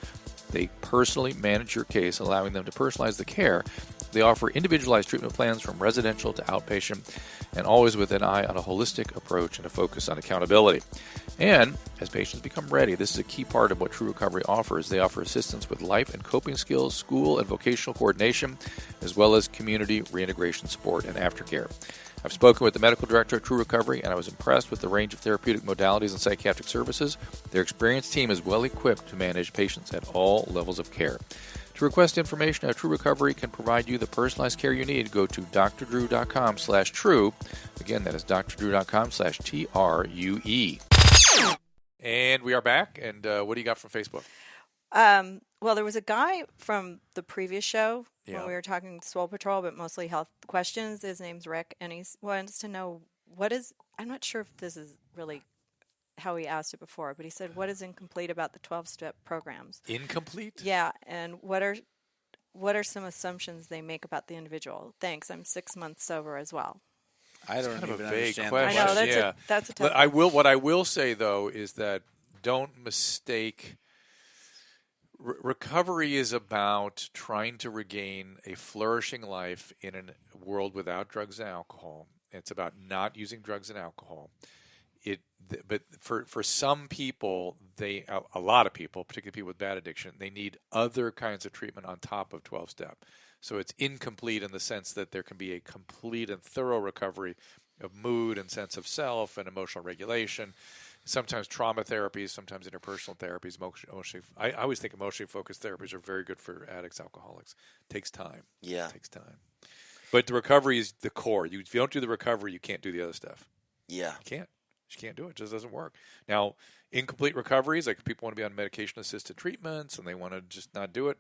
B: They personally manage your case, allowing them to personalize the care. They offer individualized treatment plans from residential to outpatient, and always with an eye on a holistic approach and a focus on accountability. And as patients become ready, this is a key part of what True Recovery offers. They offer assistance with life and coping skills, school and vocational coordination, as well as community reintegration support and aftercare. I've spoken with the medical director of True Recovery, and I was impressed with the range of therapeutic modalities and psychiatric services. Their experienced team is well equipped to manage patients at all levels of care. To request information how True Recovery can provide you the personalized care you need, go to drdrew.com/true. Again, that is drdrew.com/TRUE. And we are back. And what do you got from Facebook?
C: Well, there was a guy from the previous show
B: Yeah.
C: when we were talking Swole Patrol, but mostly health questions. His name's Rick, and he wants to know I'm not sure if this is really how he asked it before, but he said, what is incomplete about the 12-step programs?
B: Incomplete?
C: Yeah, and what are some assumptions they make about the individual? Thanks, I'm 6 months sober as well.
A: I don't
B: Kind of
A: even
B: a vague
A: understand.
B: question.
C: I know,
B: Yeah.
C: that's a tough
B: But what I will say, though, is that don't mistake. Recovery is about trying to regain a flourishing life in a world without drugs and alcohol. It's about not using drugs and alcohol. But for some people, a lot of people, particularly people with bad addiction, they need other kinds of treatment on top of 12-step. So it's incomplete in the sense that there can be a complete and thorough recovery of mood and sense of self and emotional regulation. Sometimes trauma therapies, sometimes interpersonal therapies. I always think emotionally focused therapies are very good for addicts, alcoholics. Takes time.
D: Yeah.
B: Takes time. But the recovery is the core. If you don't do the recovery, you can't do the other stuff.
D: Yeah.
B: You can't. You can't do it. It just doesn't work. Now, incomplete recoveries, like if people want to be on medication-assisted treatments and they want to just not do it,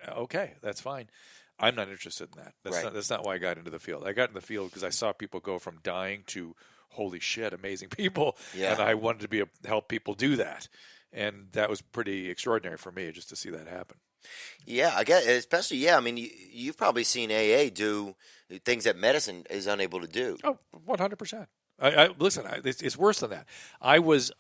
B: okay, that's fine. I'm not interested in that. That's not why I got into the field. I got in the field because I saw people go from dying to holy shit, amazing people, and I wanted to help people do that, and that was pretty extraordinary for me just to see that happen.
D: Yeah, I guess, especially, yeah, I mean, you've probably seen AA do things that medicine is unable to do.
B: Oh, 100%. Listen, it's worse than that. I was.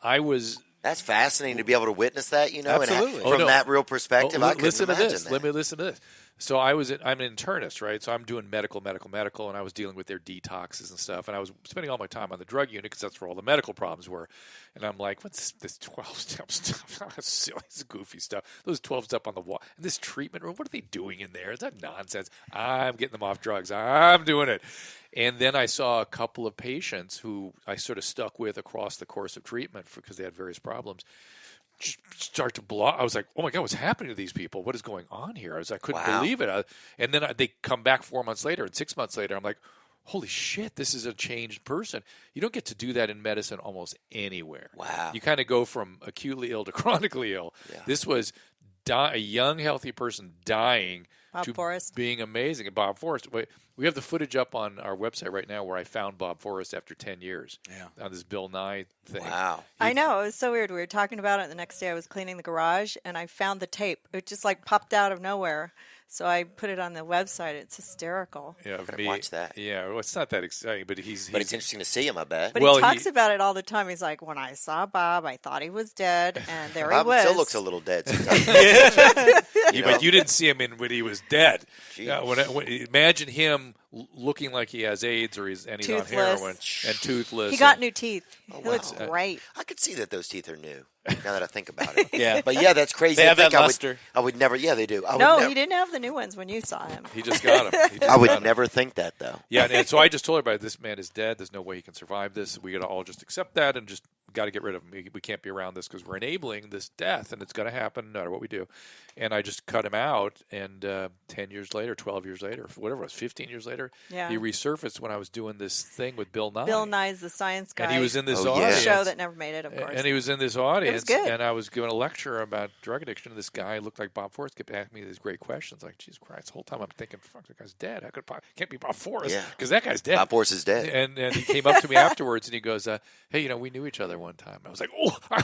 D: That's fascinating to be able to witness that,
B: Absolutely.
D: and from that real perspective. I couldn't imagine that.
B: Let me listen to this. So I'm an internist, right? So I'm doing medical, and I was dealing with their detoxes and stuff, and I was spending all my time on the drug unit because that's where all the medical problems were. And I'm like, what's this 12-step stuff? That's silly, this goofy stuff. Those 12-step on the wall. And this treatment room, what are they doing in there? Is that nonsense? I'm getting them off drugs. I'm doing it. And then I saw a couple of patients who I sort of stuck with across the course of treatment because they had various problems start to blow. I was like, oh my God, what's happening to these people? What is going on here? I couldn't believe it. And then they come back 4 months later and 6 months later. I'm like, holy shit, this is a changed person. You don't get to do that in medicine almost anywhere.
D: Wow.
B: You kind of go from acutely ill to chronically ill. Yeah. This was a young, healthy person dying to
C: Forrest.
B: Being amazing. And Bob Forrest. We have the footage up on our website right now where I found Bob Forrest after 10 years on this Bill Nye thing.
D: Wow.
C: I know. It was so weird. We were talking about it. The next day I was cleaning the garage, and I found the tape. It just popped out of nowhere. So I put it on the website. It's hysterical.
B: Yeah,
D: watch that.
B: Yeah, well, it's not that exciting, but it's
D: interesting to see him, I bet.
C: But he talks about it all the time. He's like, when I saw Bob, I thought he was dead, and there he was.
D: Bob still looks a little dead sometimes.
B: But you didn't see him when he was dead. Imagine him looking like he has AIDS or he's on heroin and toothless.
C: He got new teeth. He looks great.
D: I could see that those teeth are new. Now that I think about it.
A: Yeah.
D: But yeah, that's crazy.
A: They have that luster.
D: I would never, they do.
C: He didn't have the new ones when you saw him.
B: He just got them.
D: I would never think that, though.
B: Yeah, and so I just told everybody, this man is dead. There's no way he can survive this. We got to all just accept that and just got to get rid of him. We can't be around this because we're enabling this death, and it's going to happen no matter what we do. And I just cut him out, and 10 years later, 12 years later, whatever it was, 15 years later, he resurfaced when I was doing this thing with Bill Nye.
C: Bill Nye's the science guy.
B: And he was in this audience.
C: Show that never made it, of course.
B: And he was in this audience.
C: It was good.
B: And I was giving a lecture about drug addiction, and this guy looked like Bob Forrest kept asking me these great questions. Like, Jesus Christ, the whole time I'm thinking, fuck, that guy's dead. How could can't be Bob Forrest? Because that guy's dead.
D: Bob Forrest is dead.
B: And he came up to me afterwards, and he goes, hey, we knew each other one time. I was like, oh, I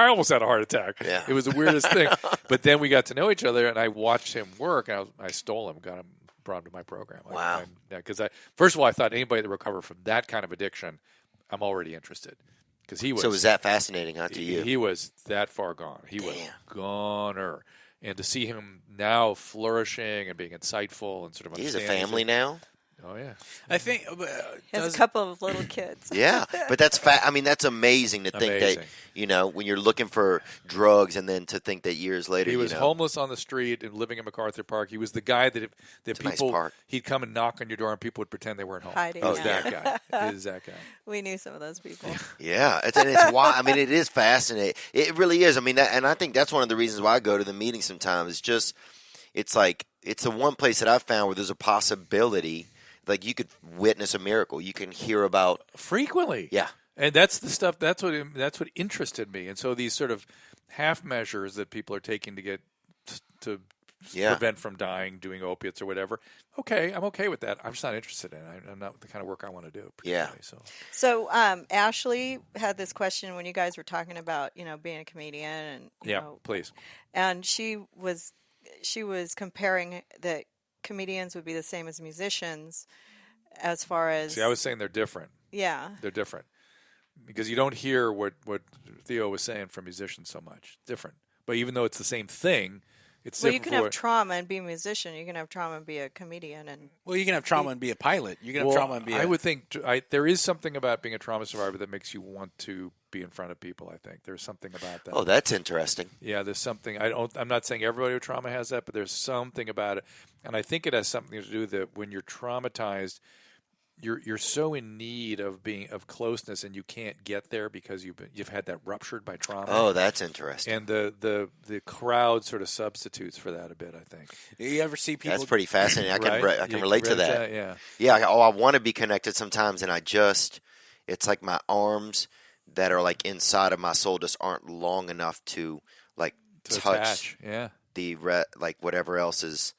B: almost had a heart attack.
D: Yeah.
B: It was the weirdest thing. But then we got to know each other, and I watched him work, and I stole him, got him, brought him to my program.
D: Wow.
B: Because first of all, I thought anybody that recovered from that kind of addiction, I'm already interested. Because he was.
D: So was that fascinating, to you?
B: He was that far gone. He was goner. And to see him now flourishing and being insightful and sort of
D: He's a family now?
B: Oh, yeah.
A: I think
C: he has a couple of little kids.
D: Yeah, but that's that's amazing to think that, when you're looking for drugs and then to think that years later,
B: he was homeless on the street and living in MacArthur Park. He was the guy that people,
D: nice
B: he'd come and knock on your door and people would pretend they weren't home.
C: Hiding,
B: He was that guy. He is that guy.
C: We knew some of those people.
D: Yeah, it's why. It is fascinating. It really is. And I think that's one of the reasons why I go to the meeting sometimes. It's the one place that I've found where there's a possibility. Like you could witness a miracle. You can hear about
B: frequently.
D: Yeah.
B: And that's the stuff. That's what interested me. And so these sort of half measures that people are taking to get to prevent from dying, doing opiates or whatever. Okay, I'm okay with that. I'm just not interested in it. I'm not the kind of work I want to do.
D: Yeah.
C: So Ashley had this question when you guys were talking about being a comedian and you know,
B: please.
C: And she was comparing that comedians would be the same as musicians as far as...
B: See, I was saying they're different.
C: Yeah.
B: They're different. Because you don't hear what Theo was saying from musicians so much. Different. But even though it's the same thing, it's different.
C: Well, you can have trauma and be a musician. You can have trauma and be a comedian.
A: Well, you can have trauma and be a pilot. You can have trauma and be
B: I would think there is something about being a trauma survivor that makes you want to be in front of people. I think there's something about that.
D: Oh, that's interesting.
B: Yeah, there's something. I'm not saying everybody with trauma has that, but there's something about it, and I think it has something to do with that when you're traumatized, you're so in need of closeness, and you can't get there because you've had that ruptured by trauma.
D: Oh, that's interesting.
B: And the crowd sort of substitutes for that a bit, I think.
A: You ever see people?
D: That's pretty fascinating. I can relate to that.
B: Yeah.
D: Yeah. I want to be connected sometimes, and it's like my arms that are like inside of my soul just aren't long enough to like touch.
B: Attach. Yeah.
D: Like whatever else is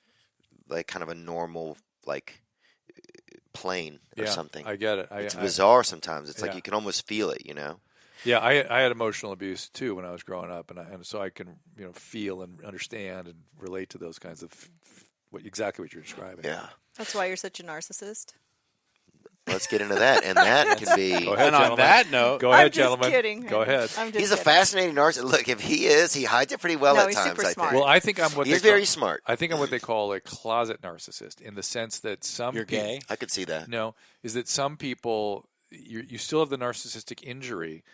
D: like kind of a normal like plane or something.
B: I get it.
D: It's bizarre sometimes. It's like you can almost feel it,
B: Yeah, I had emotional abuse too when I was growing up, and so I can feel and understand and relate to those kinds of exactly what you're describing.
D: Yeah,
C: That's why you're such a narcissist.
D: let's get into that, and that can be.
B: Go ahead,
A: And on
B: gentlemen.
A: that note,
B: go ahead,
C: I'm just
B: gentlemen.
C: kidding.
B: Go ahead.
C: I'm just
D: He's a
C: kidding.
D: fascinating narcissist. Look, if he hides it pretty well
C: No,
D: at
C: he's
D: times.
C: super
D: I think.
C: smart.
B: Well, I think I'm what
D: He's
B: they call,
D: very smart.
B: I think I'm what they call a closet narcissist, in the sense that some
A: you're gay.
D: I could see that.
B: No, is that some people you still have the narcissistic injury,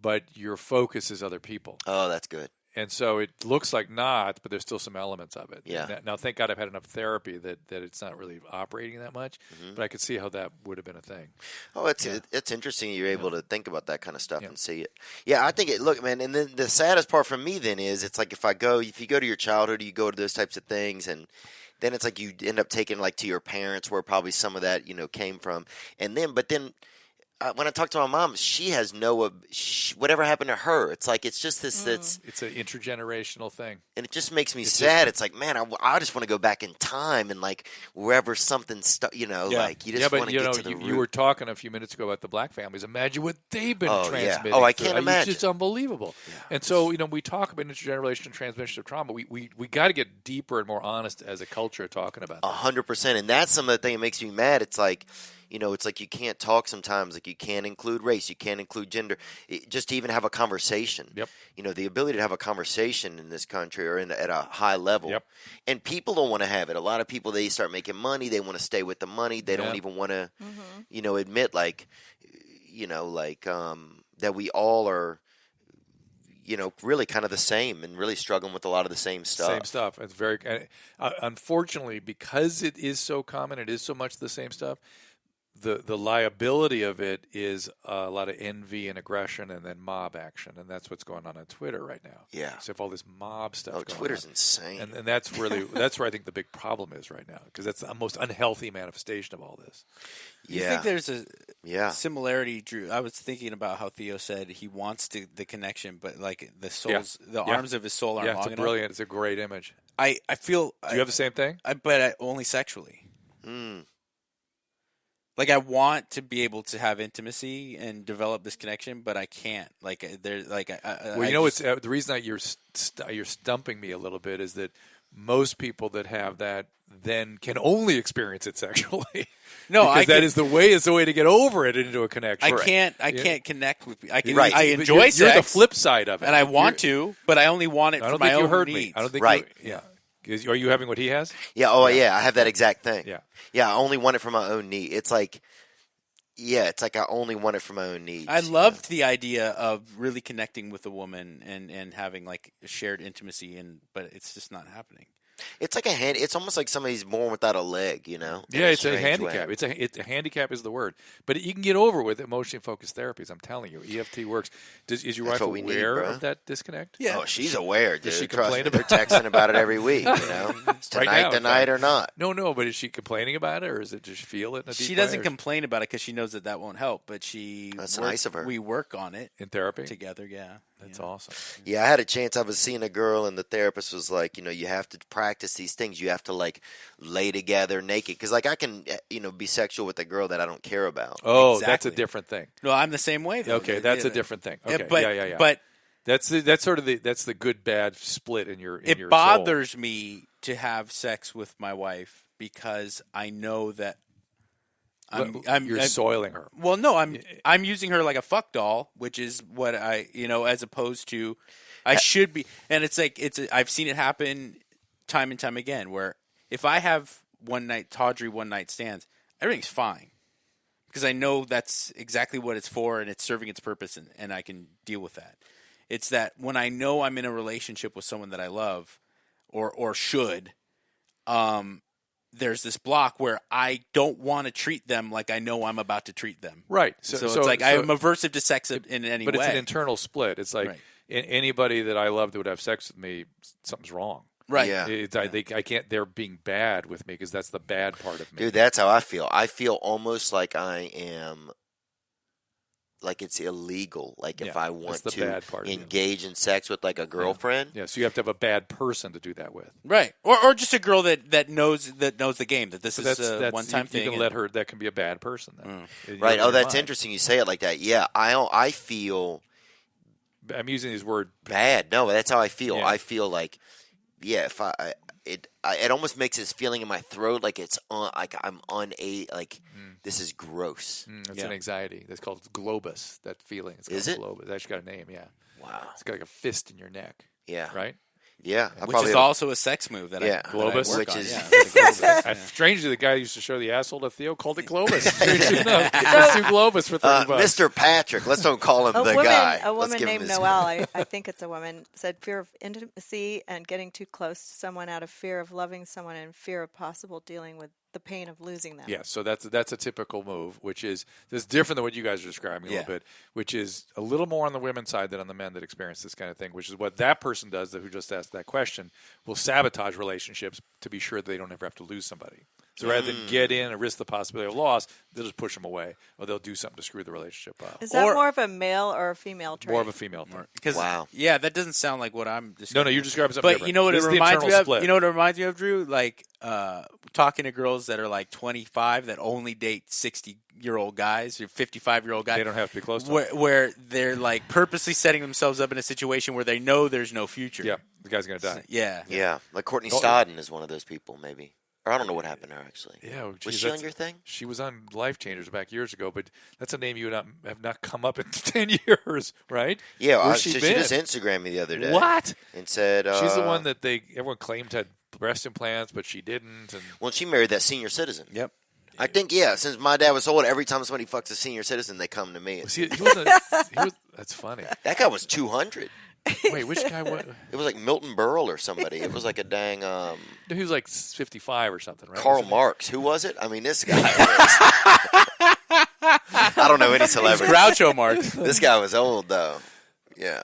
B: but your focus is other people.
D: Oh, that's good.
B: And so it looks like not, but there's still some elements of it.
D: Yeah.
B: Now, thank God I've had enough therapy that it's not really operating that much, but I could see how that would have been a thing.
D: Oh, it's interesting you're able to think about that kind of stuff and see it. Yeah, I think it. Look, man, and then the saddest part for me then is it's like if you go to your childhood, you go to those types of things, and then it's like you end up taking like to your parents where probably some of that came from, and then when I talk to my mom, she has whatever happened to her. It's like it's just this.
B: It's an intergenerational thing,
D: and it just makes me sad. It's like, man, I just want to go back in time and like wherever something like you just want to get to the root.
B: You were talking a few minutes ago about the black families. Imagine what they've been transmitting.
D: Oh, I can't imagine.
B: It's just unbelievable. Yeah. And so we talk about intergenerational transmission of trauma. We got to get deeper and more honest as a culture talking about that.
D: 100%, and that's some of the thing that makes me mad. It's like. It's like you can't talk sometimes. Like you can't include race, you can't include gender, just to even have a conversation.
B: Yep.
D: The ability to have a conversation in this country or at a high level.
B: Yep.
D: And people don't want to have it. A lot of people, they start making money. They want to stay with the money. They don't even want to, admit that we all are. Really kind of the same and really struggling with a lot of the same stuff.
B: Same stuff. It's very unfortunately, because it is so common, it is so much the same stuff. The liability of it is a lot of envy and aggression and then mob action, and that's what's going on Twitter right now.
D: Yeah.
B: So if all this mob stuff going
D: Twitter's
B: on.
D: insane.
B: And that's really that's where I think the big problem is right now, because that's the most unhealthy manifestation of all this.
A: You think there's a similarity, Drew? I was thinking about how Theo said he wants the connection, but like the arms of his soul aren't long
B: enough. Brilliant. It's a great image.
A: I feel.
B: Do you have the same thing?
A: But only sexually. Like I want to be able to have intimacy and develop this connection, but I can't. Like there's like.
B: It's the reason that you're stumping me a little bit is that most people that have that then can only experience it sexually.
A: No,
B: because that is the way. It's the way to get over it into a connection.
A: I can't connect with. I can.
D: Right.
A: I enjoy sex.
B: You're the flip side of it,
A: and I want to, but I only want it for my own needs.
B: I don't think.
D: Right.
B: Are you having what he has?
D: Yeah. Oh, yeah. I have that exact thing.
B: Yeah.
D: Yeah. I only want it for my own need. It's like. Yeah, it's like I only want it for my own needs.
A: I loved the idea of really connecting with a woman and having like shared intimacy, but it's just not happening.
D: It's like it's almost like somebody's born without a leg, Yeah,
B: it's a handicap. It's a handicap is the word, but you can get over with emotionally focused therapies. I'm telling you, EFT works. Is your wife aware of that disconnect?
D: Yeah. Oh, she's aware. Dude.
B: Does she complain
D: about? They're texting about it every week. It's tonight,
B: right now,
D: tonight or not.
B: No, but is she complaining about it, or is it just feel it? In a deep
A: She doesn't
B: way,
A: complain about it because she knows that won't help. But
D: that's nice of her.
A: We work on it
B: in therapy
A: together. Yeah,
B: that's awesome.
D: Yeah, I had a chance. I was seeing a girl, and the therapist was like, you have to practice these things. You have to like lay together naked because like I can be sexual with a girl that I don't care about.
B: Oh, exactly. That's a different thing.
A: No, I'm the same way though.
B: Okay, that's a different thing. Okay, yeah.
A: But
B: that's the good bad split in your.
A: It bothers me to have sex with my wife because I know that
B: you're soiling her.
A: Well, no, I'm using her like a fuck doll, which is what I as opposed to I should be, and it's like I've seen it happen time and time again where if I have tawdry one night stands, everything's fine. because I know that's exactly what it's for, and it's serving its purpose, and I can deal with that. It's that when I know I'm in a relationship with someone that I love, or should, there's this block where I don't want to treat them like I know I'm about to treat them.
B: Right.
A: So it's like I'm aversive to sex in any way.
B: But it's an internal split. It's like anybody that I love that would have sex with me, something's wrong.
A: Right.
D: Yeah.
B: I can't. They're being bad with me because that's the bad part of me.
D: Dude, that's how I feel. I feel almost like I am. Like it's illegal. Like if I want to engage in sex with like a girlfriend.
B: Yeah, so you have to have a bad person to do that with.
A: Right. Or just a girl that knows the game, that this is a one-time thing.
B: You can let her, that can be a bad person then.
D: Right. Oh, that's interesting you say it like that. Yeah, I feel.
B: I'm using these words.
D: Bad. No, that's how I feel.
B: Yeah.
D: I feel like, if it almost makes this feeling in my throat like it's like I'm this is gross.
B: It's an anxiety. That's called globus. That feeling. It's called globus. It's actually got a name. Yeah.
D: Wow.
B: It's got like a fist in your neck.
D: Yeah.
B: Right.
D: Yeah.
A: Which is also a sex move that
B: globus.
A: Which is
B: strangely, the guy who used to show the asshole to Theo called it globus. Strangely enough, let's do globus for $30.
D: Mr. Patrick. Let's don't call him the guy.
C: A woman named Noelle, I think it's a woman, said fear of intimacy and getting too close to someone out of fear of loving someone and fear of possible dealing with the pain of losing them.
B: Yeah, so that's a typical move, which is different than what you guys are describing a little bit, which is a little more on the women's side than on the men that experience this kind of thing, which is what that person does who just asked that question, will sabotage relationships to be sure they don't ever have to lose somebody. So rather than get in and risk the possibility of loss, they'll just push them away, or they'll do something to screw the relationship up.
C: Is that more of a male or a female trait?
B: More of a female trait.
A: Wow. Yeah, that doesn't sound like what I'm describing.
B: No, you're describing something different.
A: But you know what it reminds me of? You know what it reminds me of, Drew? Like talking to girls that are like 25 that only date 60-year-old guys or 55-year-old guys.
B: They don't have to be close to them.
A: Where they're like purposely setting themselves up in a situation where they know there's no future.
B: Yeah, the guy's going to die.
D: Yeah, like Courtney Stodden is one of those people, maybe. Or I don't know what happened to her, actually.
B: Yeah,
D: was she on your thing?
B: She was on Life Changers back years ago, but that's a name you have not come up in 10 years, right?
D: Yeah, she just Instagrammed me the other day.
B: What?
D: And said...
B: she's the one that everyone claimed had breast implants, but she didn't. And
D: well, she married that senior citizen.
A: Yep.
D: I think, since my dad was old, every time somebody fucks a senior citizen, they come to me.
B: That's funny.
D: That guy was 200.
B: Wait, which guy? What?
D: It was like Milton Berle or somebody. It was like a dang...
B: he was like 55 or something, right?
D: Karl Marx. Who was it? I mean, this guy was... I don't know any celebrities.
A: Groucho Marx.
D: This guy was old, though. Yeah.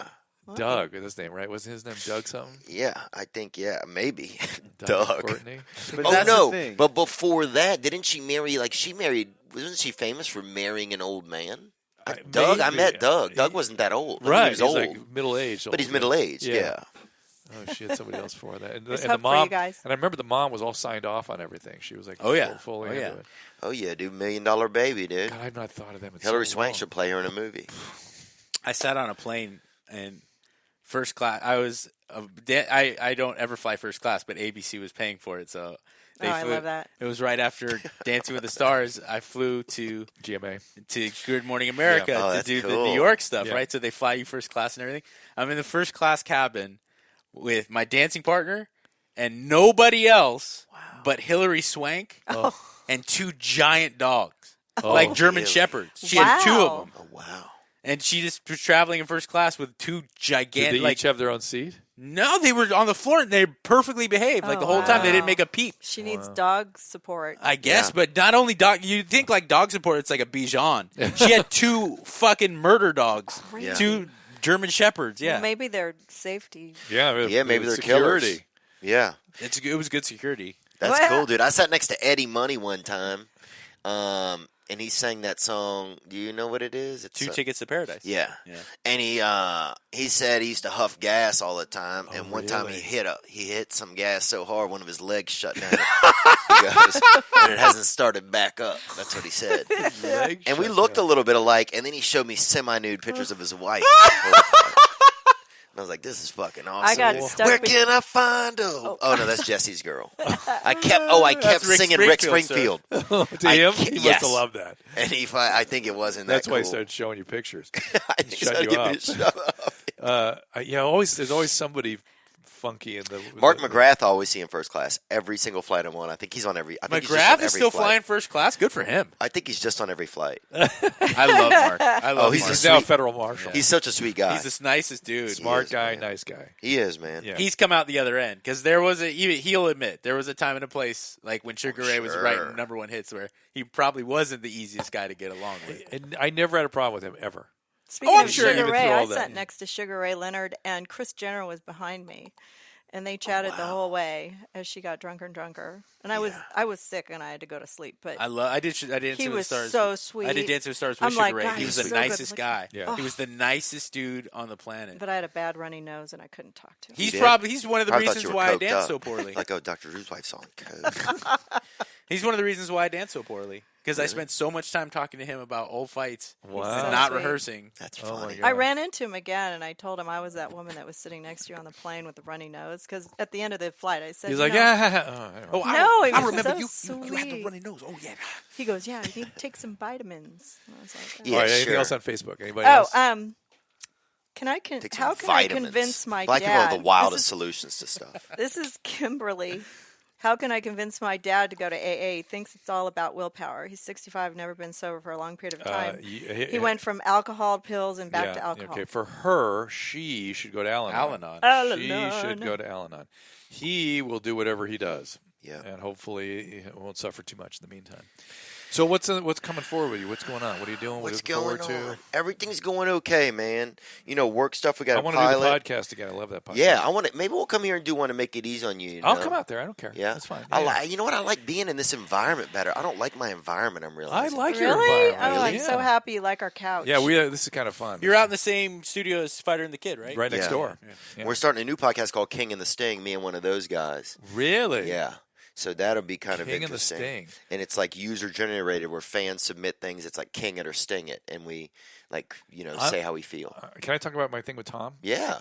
B: Doug is his name, right? Wasn't his name Doug something?
D: Yeah, I think, maybe.
B: Doug. Courtney?
D: But no. But before that, didn't she marry, wasn't she famous for marrying an old man? Doug, I met Doug. Doug wasn't that old.
B: Right.
D: He was old.
B: Like middle-aged.
D: But he's middle-aged, yeah.
B: Oh, she had somebody else for that. And
C: the mom, for you guys.
B: And I remember the mom was all signed off on everything. She was like, fully into it.
D: Oh, yeah, dude, $1 Million Baby, dude.
B: God, I've not thought of them in
D: Hillary
B: so
D: Swank
B: long.
D: should play her in a movie.
A: I sat on a plane and first class. I don't ever fly first class, but ABC was paying for it, so
C: I love that.
A: It was right after Dancing with the Stars. I flew to
B: GMA
A: to Good Morning America to do the New York stuff, right? So they fly you first class and everything. I'm in the first class cabin with my dancing partner and nobody else but Hillary Swank and two giant dogs, like German Shepherds. She had two of them.
D: Oh, wow.
A: And she just was traveling in first class with two gigantic...
B: Did they each have their own seat?
A: No, they were on the floor and they perfectly behaved. The whole time they didn't make a peep.
C: She needs dog support.
A: I guess, but not only dog... You think like dog support, it's like a Bichon. She had two fucking murder dogs.
C: Crazy.
A: Two German Shepherds,
C: Well, maybe they're safety.
D: Yeah, maybe they're
B: security.
D: Killers. Yeah.
A: It was good security.
D: That's cool, dude. I sat next to Eddie Money one time, and he sang that song. Do you know what it is? It's
A: Two Tickets to Paradise.
D: Yeah. And he said he used to huff gas all the time, and one time he hit some gas so hard one of his legs shut down. He goes, and it hasn't started back up. That's what he said. And we looked a little bit alike, and then he showed me semi-nude pictures of his wife. I was like, this is fucking awesome.
C: I got stuck.
D: Where can I find her? Oh, no, that's Jesse's girl. I kept singing Rick Springfield.
B: To him? He must have loved that.
D: And I think it wasn't that
B: That's why he
D: cool.
B: started showing you pictures.
D: I think
B: Shut you up.
D: Shut up.
B: There's always somebody funky in the.
D: Mark McGrath, I always see in first class. Every single flight I'm on. I think he's on every. I think he's just on
A: McGrath
D: every
A: is still
D: flight.
A: flying first class. Good for him.
D: I think he's just on every flight.
A: I love Mark. I love
D: he's
A: Mark.
B: He's now a federal marshal.
D: He's such a sweet guy.
A: He's the nicest dude.
B: Smart
D: is,
B: guy,
D: man.
B: nice guy.
D: He is, man.
B: Yeah.
A: He's come out the other end because there was he'll admit there was a time and a place like when Sugar Ray was
D: sure.
A: writing #1 hits where he probably wasn't the easiest guy to get along with.
B: And I never had a problem with him ever.
C: Speaking
A: I'm
C: of
A: sure
C: Sugar
B: even
C: Ray,
B: through all
C: I
B: that.
C: sat next to Sugar Ray Leonard, and Kris Jenner was behind me, and they chatted the whole way as she got drunker and drunker. And I was sick and I had to go to sleep. But
A: I did Dancing
C: he
A: with
C: was
A: the Stars.
C: so sweet.
A: I did Dancing with the Stars with
C: I'm
A: Sugar
C: like,
A: Ray.
C: God,
A: He was
C: he's
A: the
C: so good
A: nicest
C: looking.
A: guy.
B: Yeah.
A: He was the nicest dude on the planet.
C: But I had a bad runny nose and I couldn't talk to him.
A: He's
D: did?
A: probably one of the
D: I thought
A: reasons
D: you were
A: why I
D: coked
A: dance
D: up.
A: so poorly.
D: Like, oh, Dr. Drew's wife's on coke.
A: He's one of the reasons why I dance so poorly because I spent so much time talking to him about old fights
B: Wow.
A: and
C: so
A: not
C: sweet.
A: rehearsing.
D: That's
B: Oh, my
D: funny.
B: God.
C: I ran into him again, and I told him I was that woman that was sitting next to you on the plane with the runny nose. Because at the end of the flight, I said,
B: He's
C: you
B: like,
C: know,
B: yeah. Oh, I don't know.
A: Oh,
C: No, he
A: I
C: was
A: remember
C: so
A: you had the
C: sweet.
A: runny nose. Oh yeah.
C: He goes, yeah, you need to take some vitamins. And I was like,
D: Yeah,
B: All right, anything
D: sure.
B: else on Facebook? Anybody
C: oh,
B: else?
D: Take some
C: how can
D: vitamins.
C: I convince my
D: Black people
C: dad?
D: have the wildest solutions to stuff.
C: This is Kimberly. How can I convince my dad to go to AA? He thinks it's all about willpower. He's 65, never been sober for a long period of time. He went from alcohol, pills, and back to alcohol.
B: Okay, for her, she should go to Al-Anon.
A: Al-Anon.
B: She should go to Al-Anon. He will do whatever he does.
D: Yeah.
B: And hopefully he won't suffer too much in the meantime. So what's coming forward with you? What's going on? What are you doing?
D: What's
B: what are you
D: going
B: looking forward
D: on? Everything's going okay, man. You know, work stuff. We got
B: to? I
D: a
B: want to do
D: pilot.
B: the podcast again. I love that podcast.
D: Yeah, I want to. Maybe we'll come here and do one to make it easy on you.
B: I'll come out there. I don't care.
D: Yeah,
B: That's fine.
D: I
B: Yeah.
D: like. You know what? I like being in this environment better. I don't like my environment. I'm
B: I
D: realizing.
B: like your
C: Really?
B: environment.
C: Oh, I'm
B: Yeah.
C: so happy you like our couch.
B: Yeah, this is kind of fun.
A: You're out in the same studio as Spider and the Kid, right?
B: right next
D: Yeah.
B: door. Yeah.
D: We're starting a new podcast called King and the Sting. Me and one of those guys.
B: Really?
D: Yeah. So that'll be kind of
B: King and the
D: interesting.
B: Sting.
D: And it's like user generated where fans submit things. It's like King it or Sting it, and we say how we feel.
B: Can I talk about my thing with Tom?
D: Yeah.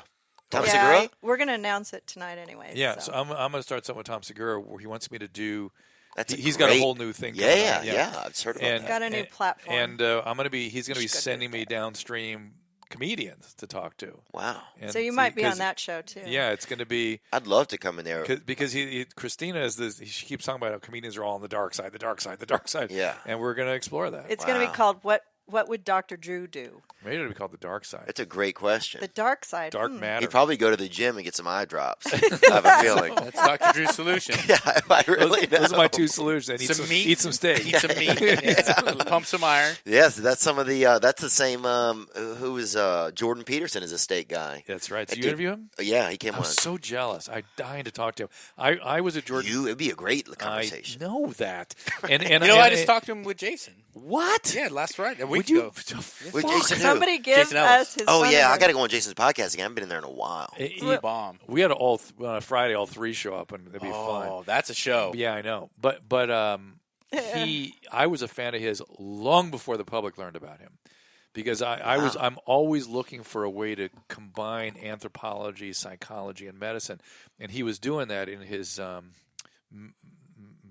D: Tom
C: Yeah,
D: Segura.
C: we're going to announce it tonight anyway.
B: Yeah, so I'm going to start something with Tom Segura where he wants me to do.
D: That's
B: He's got a
D: great-
B: whole new thing. coming out.
D: Yeah. I've heard about
B: And-
D: that.
C: Got a new platform.
B: And he's going to be
C: Should go do
B: sending me
C: that.
B: downstream comedians to talk to.
D: Wow.
B: And
C: so you might be on
B: 'cause-
C: that show too.
B: Yeah, it's going to be
D: I'd love to come in there.
B: because Christina is this. She keeps talking about how comedians are all on the dark side, the dark side, the dark side.
D: Yeah.
B: and we're going to explore that.
C: It's going to
D: Wow.
C: be called What Would Dr. Drew Do?
B: Maybe it'll be called the dark side.
D: It's a great question.
C: The dark side.
B: Dark matter.
D: He'd probably go to the gym and get some eye drops. I have a feeling.
A: That's Dr. Drew's solution.
D: Yeah, I really know.
B: Those are my two solutions. And
A: Some meat.
B: eat some steak.
A: Eat some meat. Yeah. Pump some iron.
D: Yes, that's some of the. That's the same. Who is Jordan Peterson is a state guy.
B: That's right. So
D: That
B: you
D: dude-
B: interview him?
D: Yeah, he came
B: I
D: on.
B: was so jealous. I dying to talk to him. I was at Jordan.
D: It'd be a great
B: I
D: conversation.
B: know that. And
A: I just talked to him with Jason.
B: What?
A: Yeah, last Friday, a
B: Would
A: week
B: you?
A: ago.
D: With
B: Fuck.
D: Jason who?
C: Somebody give
A: Jason Ellis.
C: us his
D: Oh
C: phone
D: yeah, I
C: number.
D: got to go on Jason's podcast again. I haven't been in there in a while.
A: He bomb.
B: We had on a Friday, all three show up, and it'd be fun.
A: Oh, that's a show.
B: Yeah, I know. But I was a fan of his long before the public learned about him, because I'm always looking for a way to combine anthropology, psychology, and medicine, and he was doing that in his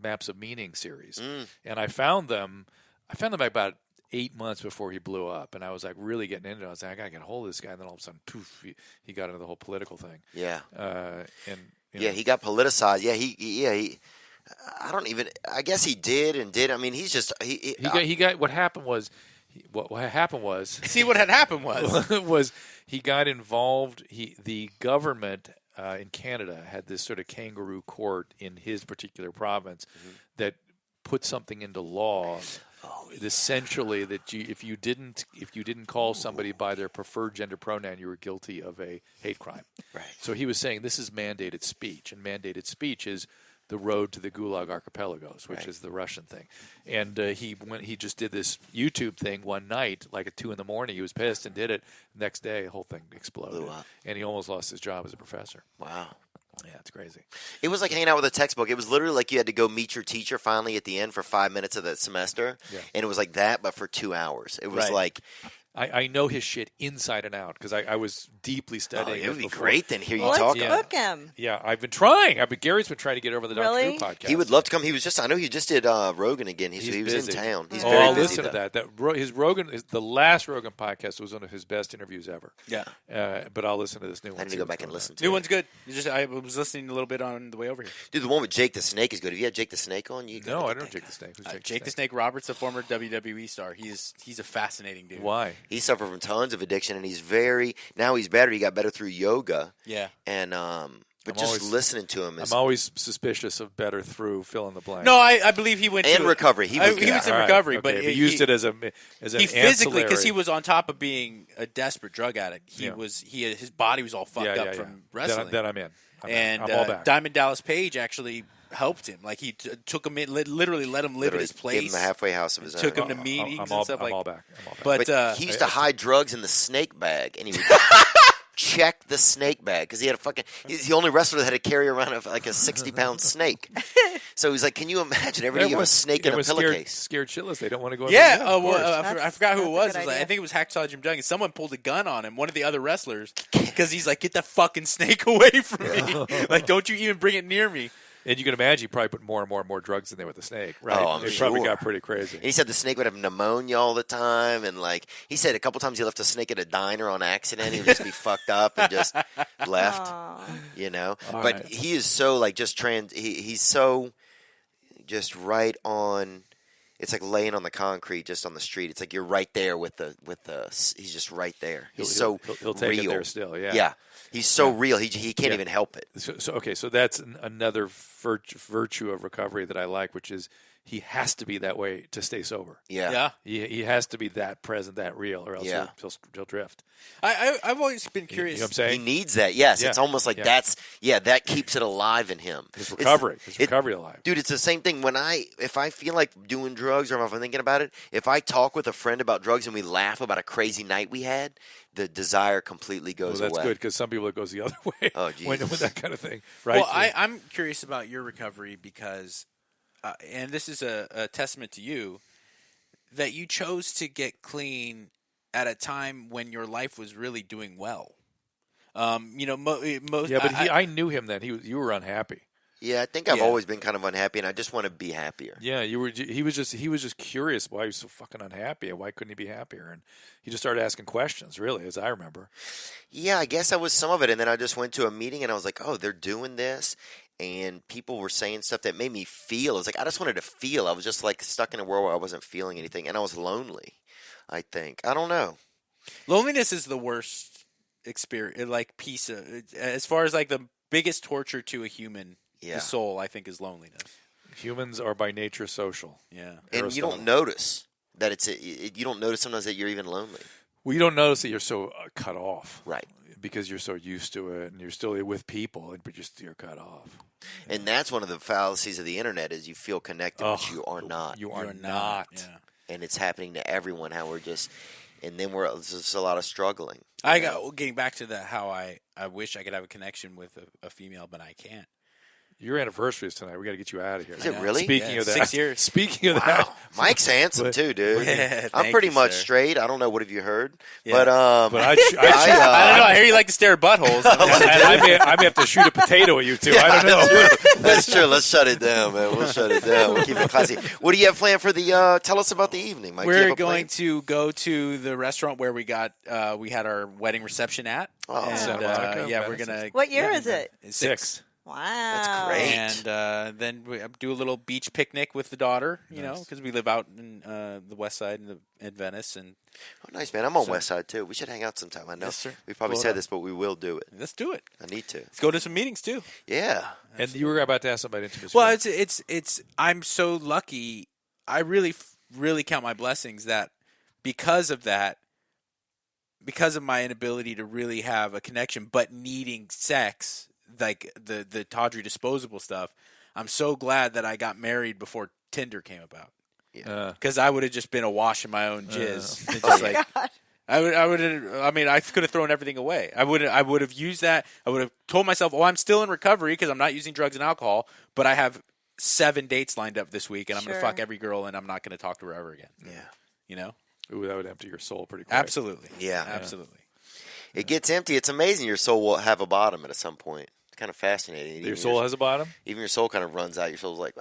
B: Maps of Meaning series, and I found them about 8 months before he blew up, and I was like really getting into it. I was like, I gotta get a hold of this guy, and then all of a sudden, poof, he got into the whole political thing.
D: Yeah.
B: And you
D: Yeah,
B: know,
D: he got politicized. Yeah, he. I don't even. I guess he did and did. I mean, he's just.
B: he got. What happened was. What happened was.
A: See, what had happened was
B: he got involved. The government in Canada had this sort of kangaroo court in his particular province that put something into law. Essentially, that if you didn't call somebody by their preferred gender pronoun, you were guilty of a hate crime.
D: Right.
B: So he was saying this is mandated speech, and mandated speech is the road to the Gulag Archipelagos, which is the Russian thing. And he just did this YouTube thing one night, like at 2 a.m. He was pissed and did it. Next day, the whole thing exploded,
D: Blew up.
B: and he almost lost his job as a professor.
D: Wow.
B: Yeah, it's crazy.
D: It was like hanging out with a textbook. It was literally like you had to go meet your teacher finally at the end for 5 minutes of the semester,
B: Yeah.
D: and it was like that, but for 2 hours. It was
A: Right.
D: like
B: I know his shit inside and out because I was deeply studying.
D: It would be
B: before.
D: great then hear you
C: Let's
D: talk.
C: book him.
B: Yeah, I've been trying. Gary's been trying to get over the Dr.
C: Really?
B: Who podcast.
D: He would love to come. I know he just did Rogan again. He was in
B: busy.
D: town. He's
B: Oh,
D: very
B: I'll
D: busy.
B: listen to that. His Rogan, the last Rogan podcast was one of his best interviews ever.
A: Yeah.
B: But I'll listen to this new one.
D: I need to go back and listen to
A: New
D: it.
A: one's good. I was listening a little bit on the way over here.
D: Dude, the one with Jake the Snake is good. Have you had Jake the Snake on?
B: No, I don't know Jake the Snake. Who's
A: Jake the Snake Roberts, a former WWE star. He's a fascinating dude.
B: Why?
D: He suffered from tons of addiction, and he's better. He got better through yoga.
A: Yeah.
D: And but
B: I'm
D: just
B: always-
D: listening to him is
B: I'm always suspicious of better through fill in the blank.
A: No, I believe he went
D: and
A: to
D: recovery. He
A: he
D: was
A: was in
B: All right,
A: recovery,
B: okay,
A: but
B: he used it as an
A: he physically because he
B: ancillary.
A: was on top of being a desperate drug addict. His body was all fucked up from wrestling.
B: Then I'm in.
A: And
B: I'm all back.
A: Diamond Dallas Page actually helped him. Like he took him in, literally let him live at his place.
D: Gave him a halfway house of his
A: Took
D: own.
A: him to meetings
B: I'm all,
A: and stuff
B: I'm
A: like.
B: all back. I'm all back.
A: But
D: He used to hide drugs in the snake bag, and he would check the snake bag because he had he's the only wrestler that had to carry around a 60-pound snake. So he's like, can you imagine every day you have a snake in a
B: everyone's
D: pillowcase?
B: scared shitless. They don't want to go.
A: yeah,
B: of course.
A: I forgot who it was.
C: That's a good
A: It was like, I
C: idea.
A: think it was Hacksaw Jim Duggan. Someone pulled a gun on him, one of the other wrestlers, because he's like, "Get that fucking snake away from me! Like, don't you even bring it near me."
B: And you can imagine he probably put more and more and more drugs in there with the snake, right?
D: Oh, I'm
B: it probably
D: sure.
B: got pretty crazy.
D: And he said the snake would have pneumonia all the time, and he said a couple times he left a snake at a diner on accident. He would just be fucked up and just left,
C: Aw.
B: All
D: But
B: right.
D: he is so he's so just right on. It's like laying on the concrete, just on the street. It's like you're right there with the. He's just right there. He's
B: He'll take
D: real.
B: it there still. Yeah.
D: Yeah, he's so real. He can't even help it.
B: So that's another virtue of recovery that I like, which is he has to be that way to stay sober.
D: Yeah.
B: He has to be that present, that real, or else
D: Yeah.
B: he'll drift.
A: I've always been
B: You
A: curious.
B: know what I'm
D: He
B: saying?
D: needs that. Yes,
B: Yeah.
D: it's almost like
B: Yeah.
D: that keeps it alive in him.
B: His recovery alive.
D: Dude, it's the same thing if I feel like doing drugs or if I'm thinking about it, if I talk with a friend about drugs and we laugh about a crazy night we had, the desire completely goes
B: Well, that's
D: away.
B: good because some people it goes the other way.
D: Oh,
B: when
D: Jesus.
B: with that kind of thing, right?
A: Well, I'm curious about your recovery because, and this is a testament to you, that you chose to get clean at a time when your life was really doing well. Most.
B: Yeah, but I knew him then. You were unhappy.
D: Yeah, I think I've
A: Yeah.
D: always been kind of unhappy, and I just want to be happier.
B: Yeah, you were. He was just curious why he was so fucking unhappy and why couldn't he be happier? And he just started asking questions. Really, as I remember.
D: Yeah, I guess I was some of it, and then I just went to a meeting, and I was like, oh, they're doing this, and people were saying stuff that made me feel. It was like I just wanted to feel. I was just like stuck in a world where I wasn't feeling anything, and I was lonely. I think I don't know.
A: Loneliness is the worst experience, like piece of, as far as like the biggest torture to a human,
D: Yeah.
A: the soul, I think, is loneliness.
B: Humans are by nature social.
A: Yeah.
D: And you don't notice that you don't notice sometimes that you're even lonely.
B: Well, you don't notice that you're so cut off,
D: Right.
B: Because you're so used to it, and you're still with people, but you're cut off.
D: And that's one of the fallacies of the internet is you feel connected, but
B: Ugh,
D: you are not.
B: You are
A: You're
B: not.
A: Yeah.
D: And it's happening to everyone, how we're just, and then there's just a lot of struggling.
A: Getting back to that, how I wish I could have a connection with a female, but I can't.
B: Your anniversary is tonight. We got to get you out of here.
D: Is it really?
B: Speaking
A: Yeah,
B: of that,
A: 6 years.
B: Speaking of
D: Wow.
B: that,
D: Mike's handsome too, dude.
A: Yeah,
D: I'm
A: thank
D: pretty
A: you,
D: much
A: sir.
D: straight. I don't know. What have you heard?
A: Yeah.
D: But
B: I
A: I don't know. I hear you like to stare at buttholes.
B: may have to shoot a potato at you too. I don't know.
D: That's true. Let's shut it down, man. We'll shut it down. We'll keep it classy. What do you have planned for the? Tell us about the evening, Mike. Do you
A: We're
D: have a plan?
A: going to go to the restaurant where we had our wedding reception at.
D: Oh,
A: and,
B: Santa Monica,
A: yeah, we're
B: Madison.
A: gonna.
C: What year
A: yeah,
C: is it?
A: It's
B: 6.
C: Wow.
D: That's great.
A: And then we do a little beach picnic with the daughter, because we live out in the west side in Venice. And
D: Oh, nice, man. I'm on West Side too. We should hang out sometime. I know.
A: Yes, sir.
D: We probably
A: Blow it
D: said
A: up.
D: this, but we will do it.
A: let's do it.
D: I need to.
A: Let's go to some meetings too.
D: Yeah.
B: And you were about to ask somebody into this.
A: Well, it's. I'm so lucky. I really count my blessings that because of that, because of my inability to really have a connection, but needing sex, like the tawdry disposable stuff. I'm so glad that I got married before Tinder came about, because I would have just been awash in my own jizz. It's just like
C: God.
A: I could have thrown everything away. I would have used that. I would have told myself, "Oh, I'm still in recovery because I'm not using drugs and alcohol, but I have 7 dates lined up this week, and I'm going to
C: Sure.
A: fuck every girl, and I'm not going to talk to her ever again."
D: Yeah.
A: You know?
B: Ooh, that would empty your soul pretty quick.
A: Absolutely.
D: Yeah.
A: Absolutely.
D: It gets empty. It's amazing. Your soul will have a bottom at some point. It's kind of fascinating.
B: Your soul has a bottom?
D: Even your soul kind of runs out. Your soul's like,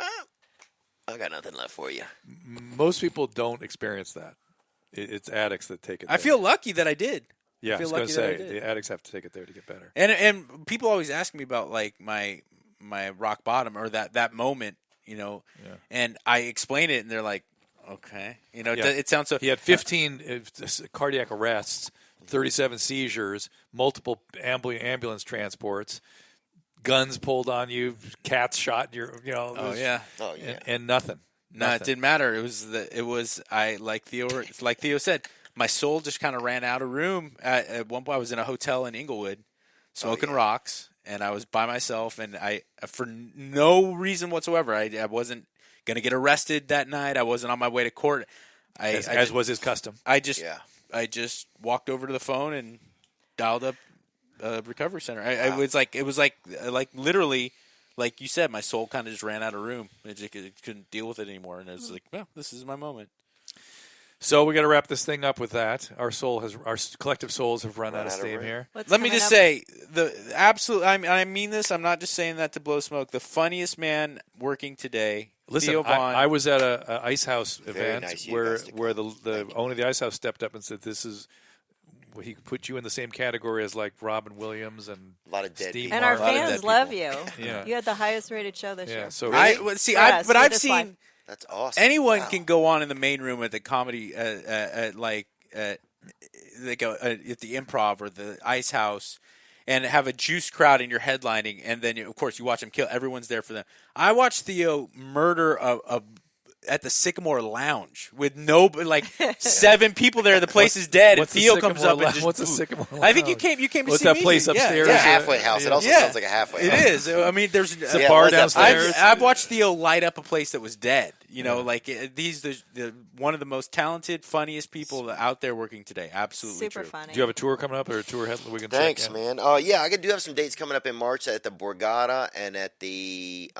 D: I got nothing left for you.
B: Most people don't experience that. It's addicts that take it there.
A: I feel lucky that I did.
B: Yeah, I was going to
A: lucky that I
B: say,
A: did.
B: the addicts have to take it there to get better.
A: And people always ask me about like my rock bottom or that moment, and I explain it and they're like, okay, it sounds so.
B: He had 15 cardiac arrests, 37 seizures, multiple ambulance transports, guns pulled on you, cats shot in your,
D: Oh yeah.
B: and nothing.
A: No, it didn't matter. Like Theo said, my soul just kind of ran out of room. At one point, I was in a hotel in Inglewood, smoking rocks, and I was by myself. And I, for no reason whatsoever, I wasn't going to get arrested that night. I wasn't on my way to court.
B: As was his custom.
A: I just walked over to the phone and dialed up a recovery center. It was like literally. Like you said, my soul kind of just ran out of room. It couldn't deal with it anymore, and it was like, well, this is my moment.
B: So we got to wrap this thing up with that. Our collective souls have run out of steam here.
A: Let me just say the absolute. I mean this. I'm not just saying that to blow smoke. The funniest man working today.
B: Listen,
A: Theo Vaughn.
B: I was at a Ice House event
D: nice
B: where the owner of the Ice House stepped up and said, "This is." He put you in the same category as like Robin Williams and
D: a lot of dead
B: Steve
D: people.
C: And our
B: Martin.
C: fans love you.
B: Yeah.
C: You had the highest rated show this
B: Yeah,
C: year.
B: so
A: I've seen.
D: That's awesome.
A: Anyone
D: Wow.
A: can go on in the main room at the comedy, at the Improv or the Ice House, and have a juice crowd and you're headlining, and then of course you watch them kill. Everyone's there for them. I watched Theo murder at the Sycamore Lounge with 7 people there. The place is dead, and Theo comes up and just.
B: What's a Sycamore Lounge?
A: I think you came to
B: What's
A: see
B: that
A: me.
B: place upstairs?
D: It's a halfway house. It also sounds like a halfway house.
A: It is. I mean, there's
B: a bar downstairs.
A: I've watched Theo light up a place that was dead. The one of the most talented, funniest people out there working today. Absolutely
C: Super
A: true.
C: funny.
B: Do you have a tour coming up or a tour we can
D: Thanks,
B: check
D: man. Yeah, I do have some dates coming up in March at the Borgata and at the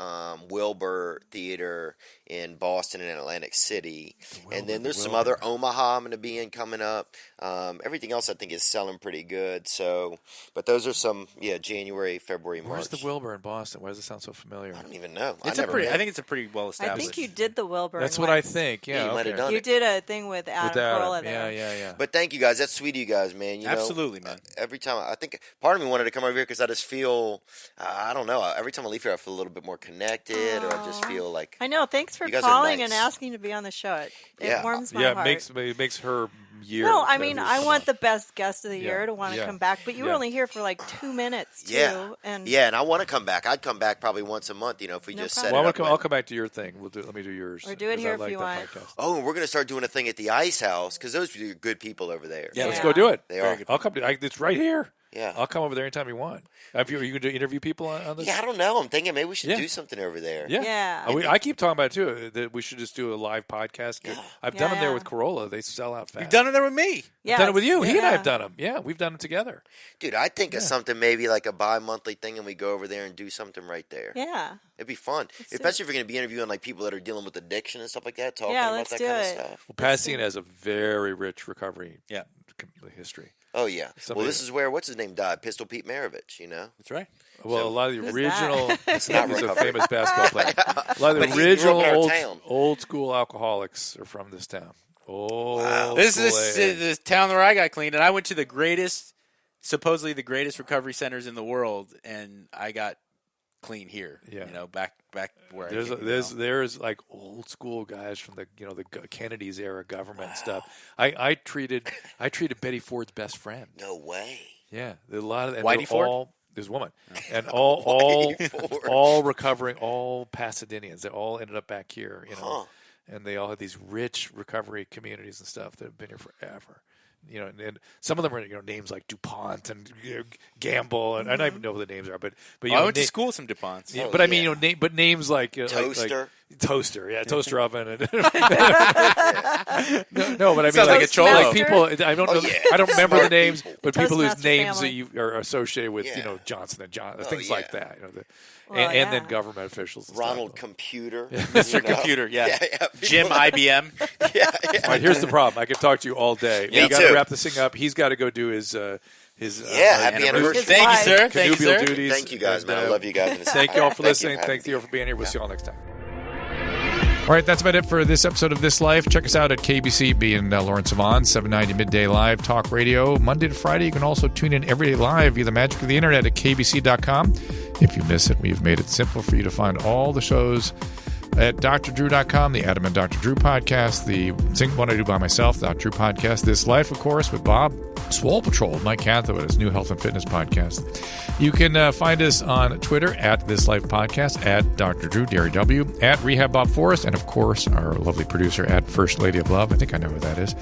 D: Wilbur Theater in Boston and Atlantic City. And then there's some other Omaha I'm going to be in coming up. Everything else I think is selling pretty good. So, but those are some, January, February, March.
B: Where's the Wilbur in Boston? Why does it sound so familiar?
D: I don't even know.
A: I think it's a pretty well
C: I
A: established.
C: think you did the Wilbur.
B: That's what I think. Yeah,
D: you might have
B: okay.
D: done
C: You
D: it.
C: did a thing with Adam Carolla there.
B: Yeah.
D: But thank you guys. That's sweet of you guys, man.
A: Absolutely, man.
D: Every time I think part of me wanted to come over here because I just feel I don't know. Every time I leave here, I feel a little bit more connected, or I just feel like
C: I know. Thanks for
D: You guys are
C: calling
D: nice.
C: and asking to be on the show. It
D: Yeah.
C: warms my
B: Yeah,
C: heart.
B: it makes her year.
C: No, I mean, I want the best guest of the
B: Yeah,
C: year to want to
B: yeah,
C: come back, but you were
B: yeah.
C: only here for like 2 minutes, too.
D: yeah,
C: And
D: and I want to come back. I'd come back probably once a month. If we
C: No
D: just
C: problem.
D: set
B: Well,
D: it up.
B: I'll come back to your thing. Let me do yours.
C: Or do it
B: 'cause
C: here
B: I
C: if
B: like
C: you
B: that
C: want.
B: podcast.
D: Oh, and we're gonna start doing a thing at the Ice House because those are good people over there.
A: Yeah,
B: Let's
C: Yeah.
B: go do it.
D: They are.
B: I'll come. It's right here.
D: Yeah.
B: I'll come over there anytime you want. Are you going to interview people on this?
D: Yeah, I don't know. I'm thinking maybe we should
B: Yeah.
D: do something over there.
B: Yeah.
C: Yeah.
B: I keep talking about it too. That we should just do a live podcast. I've done them there
C: Yeah.
B: with Corolla. They sell out fast.
A: You've done it there with me.
C: Yeah,
B: I've done it with you. He and I
C: yeah.
B: have done them. Yeah, we've done them together.
D: Dude, I think of something maybe like a bi-monthly thing, and we go over there and do something right there.
C: Yeah.
D: It'd be fun, especially if you're going to be interviewing like people that are dealing with addiction and stuff like that, talking
C: Yeah,
D: about
C: let's
D: that
C: do
D: kind
C: it.
D: of stuff.
B: Well, Pasadena has a very rich recovery history.
D: Oh yeah.
B: Somebody-
D: Well, this is where what's his name died, Pistol Pete Maravich.
A: That's right.
B: Well, a lot of the
C: Who's
B: original.
C: that?
D: not
B: He's a
D: recovery.
B: famous basketball player. A lot of
D: But
B: the
D: he grew
B: original
D: up in our town.
B: old school alcoholics are from this town. Oh,
A: This is the town where I got clean, and I went to supposedly the greatest recovery centers in the world, and I got clean here.
B: Yeah.
A: Back where
B: There's
A: I came
B: there's like old school guys from the Kennedy's era government stuff. I treated Betty Ford's best friend.
D: No way.
B: Yeah, there's a lot of and
A: Whitey
B: they're
A: Ford?
B: all there's a woman and all
D: Whitey Ford.
B: all recovering, all Pasadenians. They all ended up back here,
D: Huh.
B: and they all had these rich recovery communities and stuff that have been here forever. And some of them are names like DuPont and Gamble, and I don't even know what the names are, but
A: I went to school with some DuPonts.
B: but I mean, but names like
D: Toaster.
B: Toaster, toaster oven. And no, but I mean,
A: Sounds like a cholo.
B: like people. I don't know.
D: yeah.
B: I don't remember the names, but people whose
C: Toastmaster
B: names
C: family.
B: that you are associated with,
D: Yeah.
B: Johnson and John,
D: Oh,
B: things like
D: yeah.
B: that.
C: Well,
B: And then
C: yeah.
B: government officials. And
D: Ronald
B: stuff.
D: Computer.
A: Mr. Computer, yeah. Jim
D: people-
A: IBM.
D: Yeah.
B: All right, here's the problem. I could talk to you all day.
A: Me
B: We got to
D: too.
B: wrap this thing up. He's got to go do his
D: Happy anniversary.
A: Thank you, sir. Thank you,
B: connubial
A: sir.
B: duties.
D: Thank you guys,
B: And,
D: man. I love you guys.
B: Thank you all for listening.
D: Thank you
B: Thank
D: for
B: Theo
D: having
B: for
D: me.
B: being here. We'll see you all next time. All right, that's about it for this episode of This Life. Check us out at KBC in Lawrence Savon, 790 Midday Live Talk Radio, Monday to Friday. You can also tune in every day live via the magic of the internet at kbc.com. If you miss it, we've made it simple for you to find all the shows at drdrew.com, the Adam and Dr. Drew podcast, the single one I do by myself, the Dr. Drew podcast, This Life, of course, with Bob, Swole Patrol, Mike Catherwood, his new health and fitness podcast. You can find us on Twitter at This Life Podcast, at Dr. Drew, Derry W, at Rehab Bob Forrest, and of course, our lovely producer at First Lady of Love. I think I know who that is.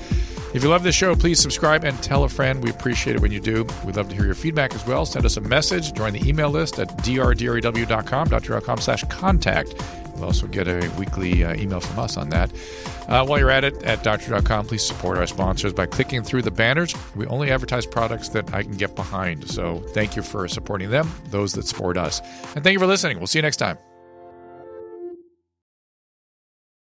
B: If you love this show, please subscribe and tell a friend. We appreciate it when you do. We'd love to hear your feedback as well. Send us a message. Join the email list at drdraw.com/contact. You'll also get a weekly email from us on that. While you're at it, at drdrew.com, please support our sponsors by clicking through the banners. We only advertise products that I can get behind. So thank you for supporting them, those that support us. And thank you for listening. We'll see you next time.